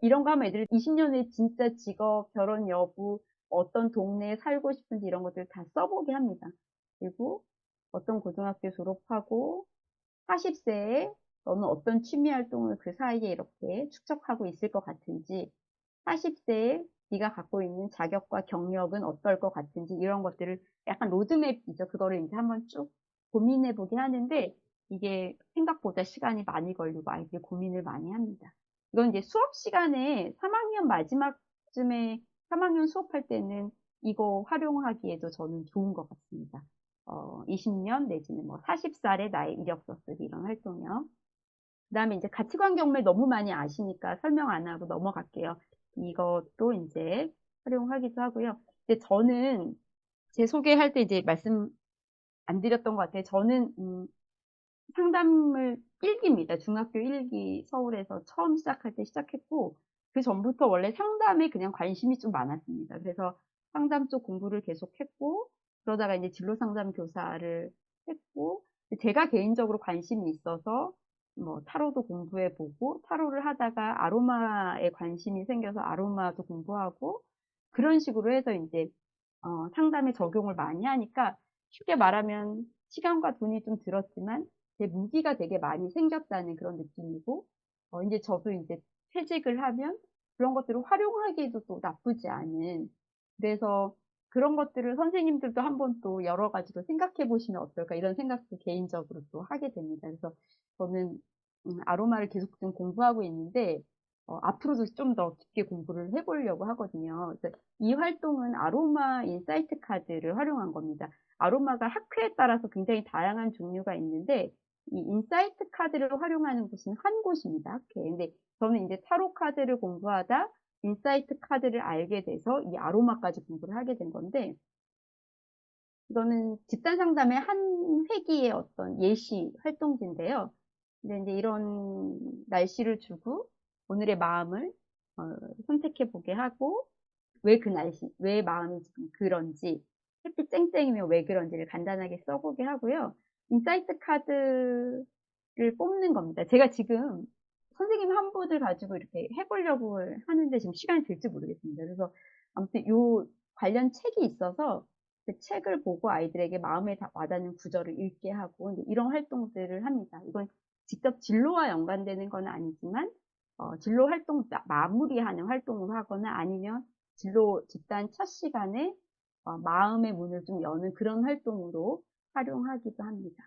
이런 거 하면 애들이 20년 후에 진짜 직업, 결혼 여부, 어떤 동네에 살고 싶은지 이런 것들 다 써보게 합니다. 그리고 어떤 고등학교 졸업하고 40세에 너는 어떤 취미 활동을 그 사이에 이렇게 축적하고 있을 것 같은지, 40세에 네가 갖고 있는 자격과 경력은 어떨 것 같은지, 이런 것들을 약간 로드맵이죠. 그거를 이제 한번 쭉 고민해 보게 하는데, 이게 생각보다 시간이 많이 걸리고 아이들이 고민을 많이 합니다. 이건 이제 수업 시간에 3학년 마지막쯤에 3학년 수업할 때는 이거 활용하기에도 저는 좋은 것 같습니다. 20년 내지는 뭐 40살에 나의 이력서 쓰기 이런 활동이요. 그 다음에 이제 가치관 경매 너무 많이 아시니까 설명 안 하고 넘어갈게요. 이것도 이제 활용하기도 하고요. 근데 저는 제 소개할 때 이제 말씀 안 드렸던 것 같아요. 저는 상담을 1기입니다. 중학교 1기 서울에서 처음 시작할 때 시작했고, 그 전부터 원래 상담에 그냥 관심이 좀 많았습니다. 그래서 상담 쪽 공부를 계속했고, 그러다가 이제 진로 상담 교사를 했고, 제가 개인적으로 관심이 있어서 뭐 타로도 공부해보고, 타로를 하다가 아로마에 관심이 생겨서 아로마도 공부하고, 그런 식으로 해서 이제 상담에 적용을 많이 하니까 쉽게 말하면 시간과 돈이 좀 들었지만 제 무기가 되게 많이 생겼다는 그런 느낌이고, 이제 저도 이제 퇴직을 하면 그런 것들을 활용하기에도 또 나쁘지 않은, 그래서 그런 것들을 선생님들도 한번 또 여러 가지로 생각해 보시면 어떨까 이런 생각도 개인적으로 또 하게 됩니다. 그래서 저는 아로마를 계속 좀 공부하고 있는데, 앞으로도 좀 더 깊게 공부를 해보려고 하거든요. 그래서 이 활동은 아로마 인사이트 카드를 활용한 겁니다. 아로마가 학회에 따라서 굉장히 다양한 종류가 있는데, 이 인사이트 카드를 활용하는 곳은 한 곳입니다. 학회. 근데 저는 이제 타로 카드를 공부하다 인사이트 카드를 알게 돼서 이 아로마까지 공부를 하게 된 건데, 이거는 집단 상담의 한 회기의 어떤 예시 활동지인데요. 근데 이제 이런 날씨를 주고 오늘의 마음을 선택해 보게 하고, 왜 그 날씨, 왜 마음이 지금 그런지, 햇빛 쨍쨍이면 왜 그런지를 간단하게 써보게 하고요. 인사이트 카드를 뽑는 겁니다. 제가 지금 선생님 한 분을 가지고 이렇게 해보려고 하는데 지금 시간이 될지 모르겠습니다. 그래서 아무튼 요 관련 책이 있어서 그 책을 보고 아이들에게 마음에 와닿는 구절을 읽게 하고 이런 활동들을 합니다. 이건 직접 진로와 연관되는 건 아니지만 진로 활동 마무리하는 활동을 하거나 아니면 진로 집단 첫 시간에 마음의 문을 좀 여는 그런 활동으로 활용하기도 합니다.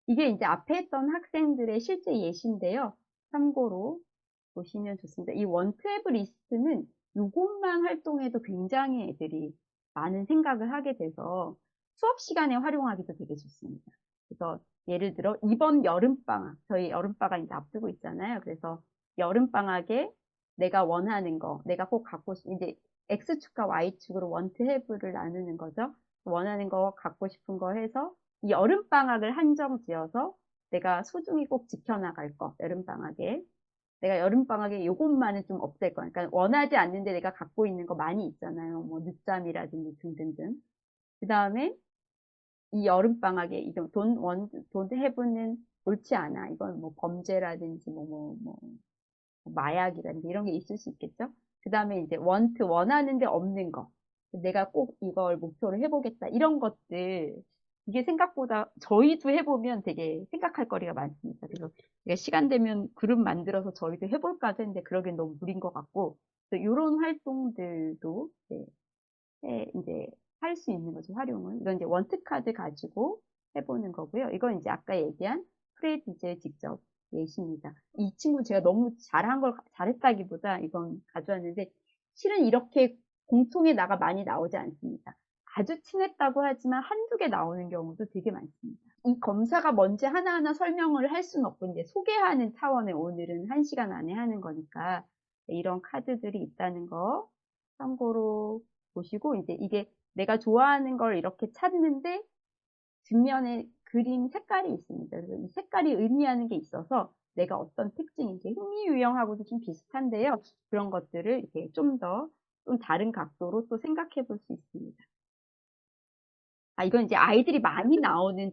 이게 이제 앞에 했던 학생들의 실제 예시인데요. 참고로 보시면 좋습니다. 이 원투앱 리스트는 이것만 활동해도 굉장히 애들이 많은 생각을 하게 돼서 수업 시간에 활용하기도 되게 좋습니다. 그래서 예를 들어 이번 여름방학, 저희 여름방학 이제 앞두고 있잖아요. 그래서 여름방학에 내가 원하는 거, 내가 꼭 갖고 싶은, 이제 X축과 Y축으로 원투해브를 나누는 거죠. 원하는 거, 갖고 싶은 거 해서 이 여름방학을 한정 지어서 내가 소중히 꼭 지켜나갈 거, 여름방학에. 내가 여름방학에 요것만은 좀 없앨 거야. 그러니까 원하지 않는데 내가 갖고 있는 거 많이 있잖아요. 뭐 늦잠이라든지 등등등. 그 다음에 이 여름방학에 돈 해부는 옳지 않아. 이건 뭐 범죄라든지 마약이라든지 이런 게 있을 수 있겠죠. 그 다음에 이제 원하는데 없는 거. 내가 꼭 이걸 목표로 해보겠다. 이런 것들. 이게 생각보다 저희도 해보면 되게 생각할 거리가 많습니다. 그래서 시간 되면 그룹 만들어서 저희도 해볼까 했는데 그러기엔 너무 무리인 것 같고, 이런 활동들도 이제 할 수 있는 거죠, 활용을. 이건 이제 원트카드 가지고 해보는 거고요. 이건 이제 아까 얘기한 프레디즈의 직접 예시입니다. 이 친구 제가 너무 잘했다기보다 이건 가져왔는데, 실은 이렇게 공통의 나가 많이 나오지 않습니다. 아주 친했다고 하지만 한두 개 나오는 경우도 되게 많습니다. 이 검사가 뭔지 하나하나 설명을 할 수는 없고, 이제 소개하는 차원에 오늘은 1시간 안에 하는 거니까, 이런 카드들이 있다는 거 참고로 보시고, 이제 이게 내가 좋아하는 걸 이렇게 찾는데, 뒷면에 그림 색깔이 있습니다. 그래서 이 색깔이 의미하는 게 있어서 내가 어떤 특징인지 흥미 유형하고도 좀 비슷한데요. 그런 것들을 이렇게 좀 다른 각도로 또 생각해 볼 수 있습니다. 이건 이제 아이들이 많이 나오는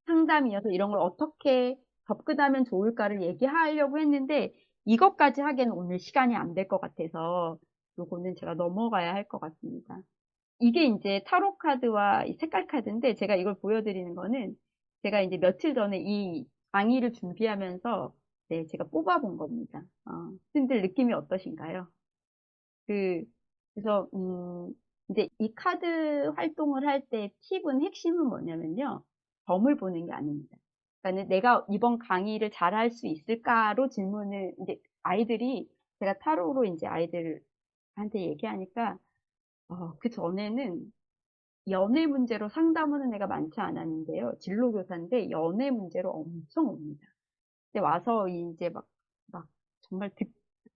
상담이어서 이런 걸 어떻게 접근하면 좋을까를 얘기하려고 했는데 이것까지 하기에는 오늘 시간이 안 될 것 같아서 요거는 제가 넘어가야 할 것 같습니다. 이게 이제 타로 카드와 이 색깔 카드인데 제가 이걸 보여드리는 거는 제가 이제 며칠 전에 이 강의를 준비하면서 네, 제가 뽑아본 겁니다. 선생님들 느낌이 어떠신가요? 그, 그래서, 이제 이 카드 활동을 할 때 팁은 핵심은 뭐냐면요. 점을 보는 게 아닙니다. 그러니까 내가 이번 강의를 잘 할 수 있을까로 질문을, 이제 아이들이, 제가 타로로 이제 아이들한테 얘기하니까, 그 전에는 연애 문제로 상담하는 애가 많지 않았는데요. 진로교사인데 연애 문제로 엄청 옵니다. 근데 와서 이제 막 정말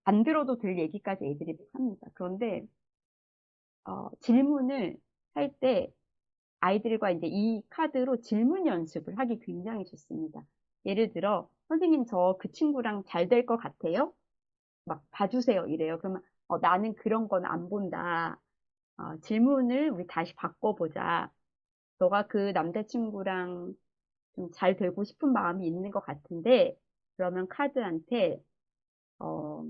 안 들어도 될 얘기까지 애들이 합니다. 그런데 질문을 할 때 아이들과 이제 이 카드로 질문 연습을 하기 굉장히 좋습니다. 예를 들어, 선생님 저 그 친구랑 잘 될 것 같아요? 막 봐주세요 이래요. 그러면 나는 그런 건 안 본다. 질문을 우리 다시 바꿔보자. 너가 그 남자친구랑 좀 잘 되고 싶은 마음이 있는 것 같은데, 그러면 카드한테, 어,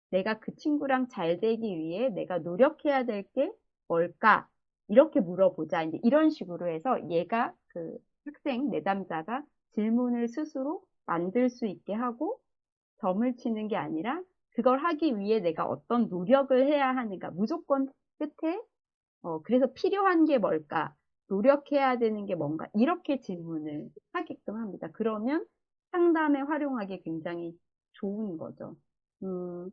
내가 그 친구랑 잘 되기 위해 내가 노력해야 될 게 뭘까? 이렇게 물어보자. 이제 이런 식으로 해서 얘가 그 학생, 내담자가 질문을 스스로 만들 수 있게 하고 점을 치는 게 아니라 그걸 하기 위해 내가 어떤 노력을 해야 하는가. 무조건 끝에, 그래서 필요한 게 뭘까? 노력해야 되는 게 뭔가? 이렇게 질문을 하게끔 합니다. 그러면 상담에 활용하기 굉장히 좋은 거죠. 음,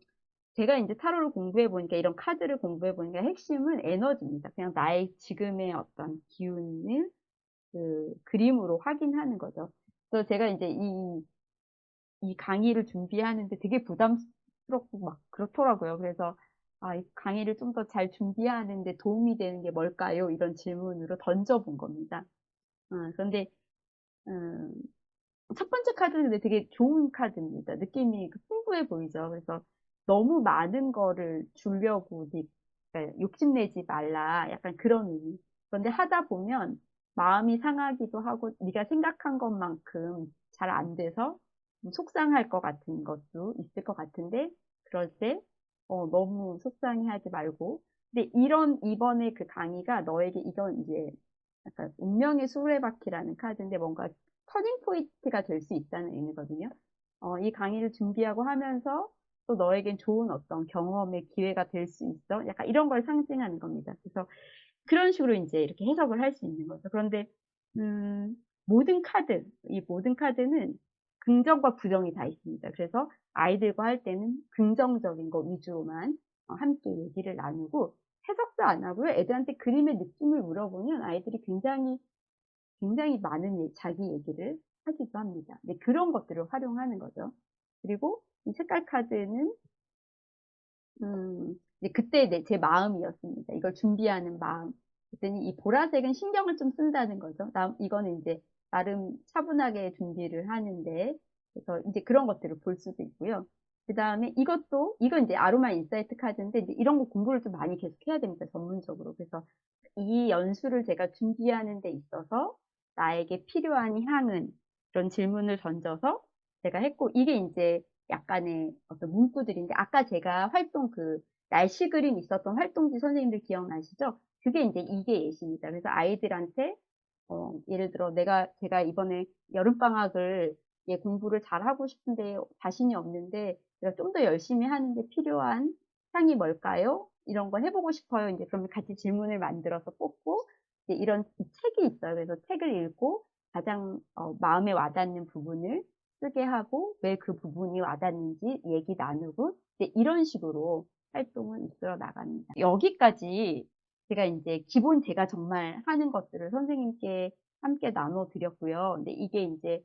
제가 이제 타로를 공부해 보니까 이런 카드를 공부해 보니까 핵심은 에너지입니다. 그냥 나의 지금의 어떤 기운을 그 그림으로 확인하는 거죠. 그래서 제가 이제 이 강의를 준비하는데 되게 부담스럽고 막 그렇더라고요. 그래서 이 강의를 좀 더 잘 준비하는데 도움이 되는 게 뭘까요? 이런 질문으로 던져본 겁니다. 그런데 음, 첫 번째 카드는 근데 되게 좋은 카드입니다. 느낌이 풍부해 보이죠. 그래서 너무 많은 거를 주려고 그러니까 욕심내지 말라. 약간 그런 의미. 그런데 하다 보면 마음이 상하기도 하고 네가 생각한 것만큼 잘 안 돼서 속상할 것 같은 것도 있을 것 같은데, 그럴 때, 너무 속상해 하지 말고. 근데 이번에 그 강의가 너에게 이건 이제 약간 운명의 수레바퀴라는 카드인데 뭔가 터닝 포인트가 될 수 있다는 의미거든요. 이 강의를 준비하고 하면서 또 너에겐 좋은 어떤 경험의 기회가 될 수 있어. 약간 이런 걸 상징하는 겁니다. 그래서 그런 식으로 이제 이렇게 해석을 할 수 있는 거죠. 그런데, 음, 이 모든 카드는 긍정과 부정이 다 있습니다. 그래서 아이들과 할 때는 긍정적인 거 위주로만 함께 얘기를 나누고 해석도 안 하고요. 애들한테 그림의 느낌을 물어보면 아이들이 굉장히 많은 자기 얘기를 하기도 합니다. 네, 그런 것들을 활용하는 거죠. 그리고 이 색깔 카드는 이제 그때 제 마음이었습니다. 이걸 준비하는 마음. 그랬더니 이 보라색은 신경을 좀 쓴다는 거죠. 이거는 이제 나름 차분하게 준비를 하는데, 그래서 이제 그런 것들을 볼 수도 있고요. 그 다음에 이건 이제 아로마 인사이트 카드인데, 이제 이런 거 공부를 좀 많이 계속 해야 됩니다. 전문적으로. 그래서 이 연수를 제가 준비하는 데 있어서 나에게 필요한 향은 이런 질문을 던져서 제가 했고, 이게 이제 약간의 어떤 문구들인데, 아까 제가 날씨 그림 있었던 활동지 선생님들 기억나시죠? 그게 이제 이게 예시입니다. 그래서 아이들한테, 예를 들어 제가 이번에 여름방학을 공부를 잘 하고 싶은데 자신이 없는데, 내가 좀 더 열심히 하는데 필요한 향이 뭘까요? 이런 거 해보고 싶어요. 이제 그러면 같이 질문을 만들어서 뽑고, 이제 이런 책이 있어요. 그래서 책을 읽고 가장 마음에 와닿는 부분을 쓰게 하고 왜 그 부분이 와닿는지 얘기 나누고 이제 이런 식으로 활동을 이끌어 나갑니다. 여기까지 제가 이제 기본 제가 정말 하는 것들을 선생님께 함께 나눠 드렸고요. 근데 이게 이제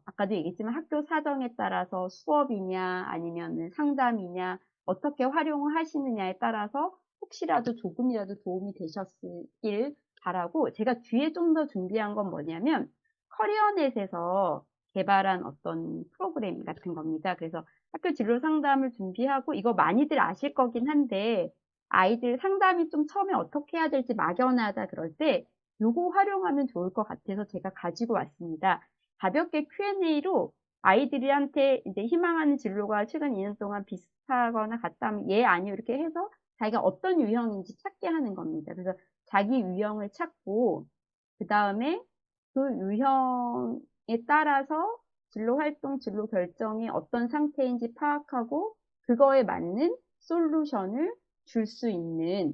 아까도 얘기했지만 학교 사정에 따라서 수업이냐 아니면 상담이냐 어떻게 활용을 하시느냐에 따라서 혹시라도 조금이라도 도움이 되셨길 바라고, 제가 뒤에 좀 더 준비한 건 뭐냐면 커리어넷에서 개발한 어떤 프로그램 같은 겁니다. 그래서 학교 진로 상담을 준비하고 이거 많이들 아실 거긴 한데 아이들 상담이 좀 처음에 어떻게 해야 될지 막연하다 그럴 때 요거 활용하면 좋을 것 같아서 제가 가지고 왔습니다. 가볍게 Q&A로 아이들한테 이제 희망하는 진로가 최근 2년 동안 비슷하거나 같다면 예, 아니요 이렇게 해서 자기가 어떤 유형인지 찾게 하는 겁니다. 그래서 자기 유형을 찾고 그 다음에 그 유형에 따라서 진로 활동, 진로 결정이 어떤 상태인지 파악하고 그거에 맞는 솔루션을 줄 수 있는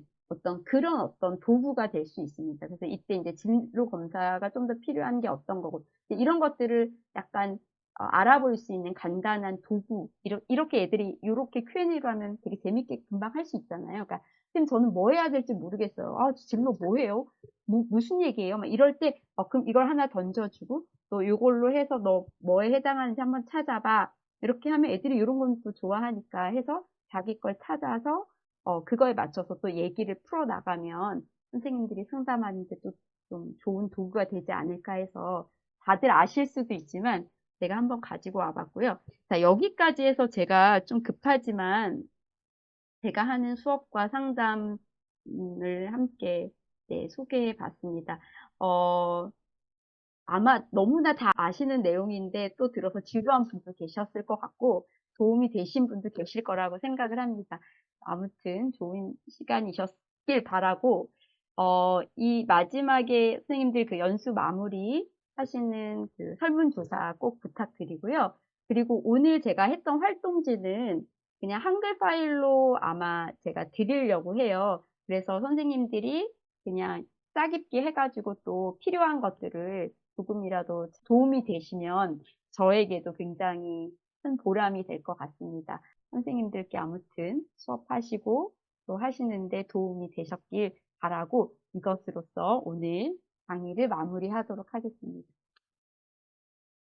그런 어떤 도구가 될 수 있습니다. 그래서 이때 이제 진로 검사가 좀 더 필요한 게 어떤 거고, 이런 것들을 약간 알아볼 수 있는 간단한 도구, 이렇게 애들이 이렇게 Q&A로 하면 되게 재밌게 금방 할 수 있잖아요. 그러니까 선생님 저는 뭐 해야 될지 모르겠어요. 진로 뭐예요? 무슨 얘기예요? 막 이럴 때 그럼 이걸 하나 던져주고 또 이걸로 해서 너 뭐에 해당하는지 한번 찾아봐. 이렇게 하면 애들이 이런 건 또 좋아하니까 해서 자기 걸 찾아서 그거에 맞춰서 또 얘기를 풀어 나가면 선생님들이 상담하는데 또 좀 좋은 도구가 되지 않을까 해서 다들 아실 수도 있지만 제가 한번 가지고 와봤고요. 자, 여기까지 해서 제가 좀 급하지만 제가 하는 수업과 상담을 함께 소개해 봤습니다. 아마 너무나 다 아시는 내용인데 또 들어서 지루한 분도 계셨을 것 같고 도움이 되신 분도 계실 거라고 생각을 합니다. 아무튼 좋은 시간이셨길 바라고, 이 마지막에 선생님들 그 연수 마무리 하시는 그 설문조사 꼭 부탁드리고요. 그리고 오늘 제가 했던 활동지는 그냥 한글 파일로 아마 제가 드리려고 해요. 그래서 선생님들이 그냥 짜깁기 해가지고 또 필요한 것들을 조금이라도 도움이 되시면 저에게도 굉장히 큰 보람이 될 것 같습니다. 선생님들께 아무튼 수업하시고 또 하시는데 도움이 되셨길 바라고 이것으로써 오늘 강의를 마무리하도록 하겠습니다.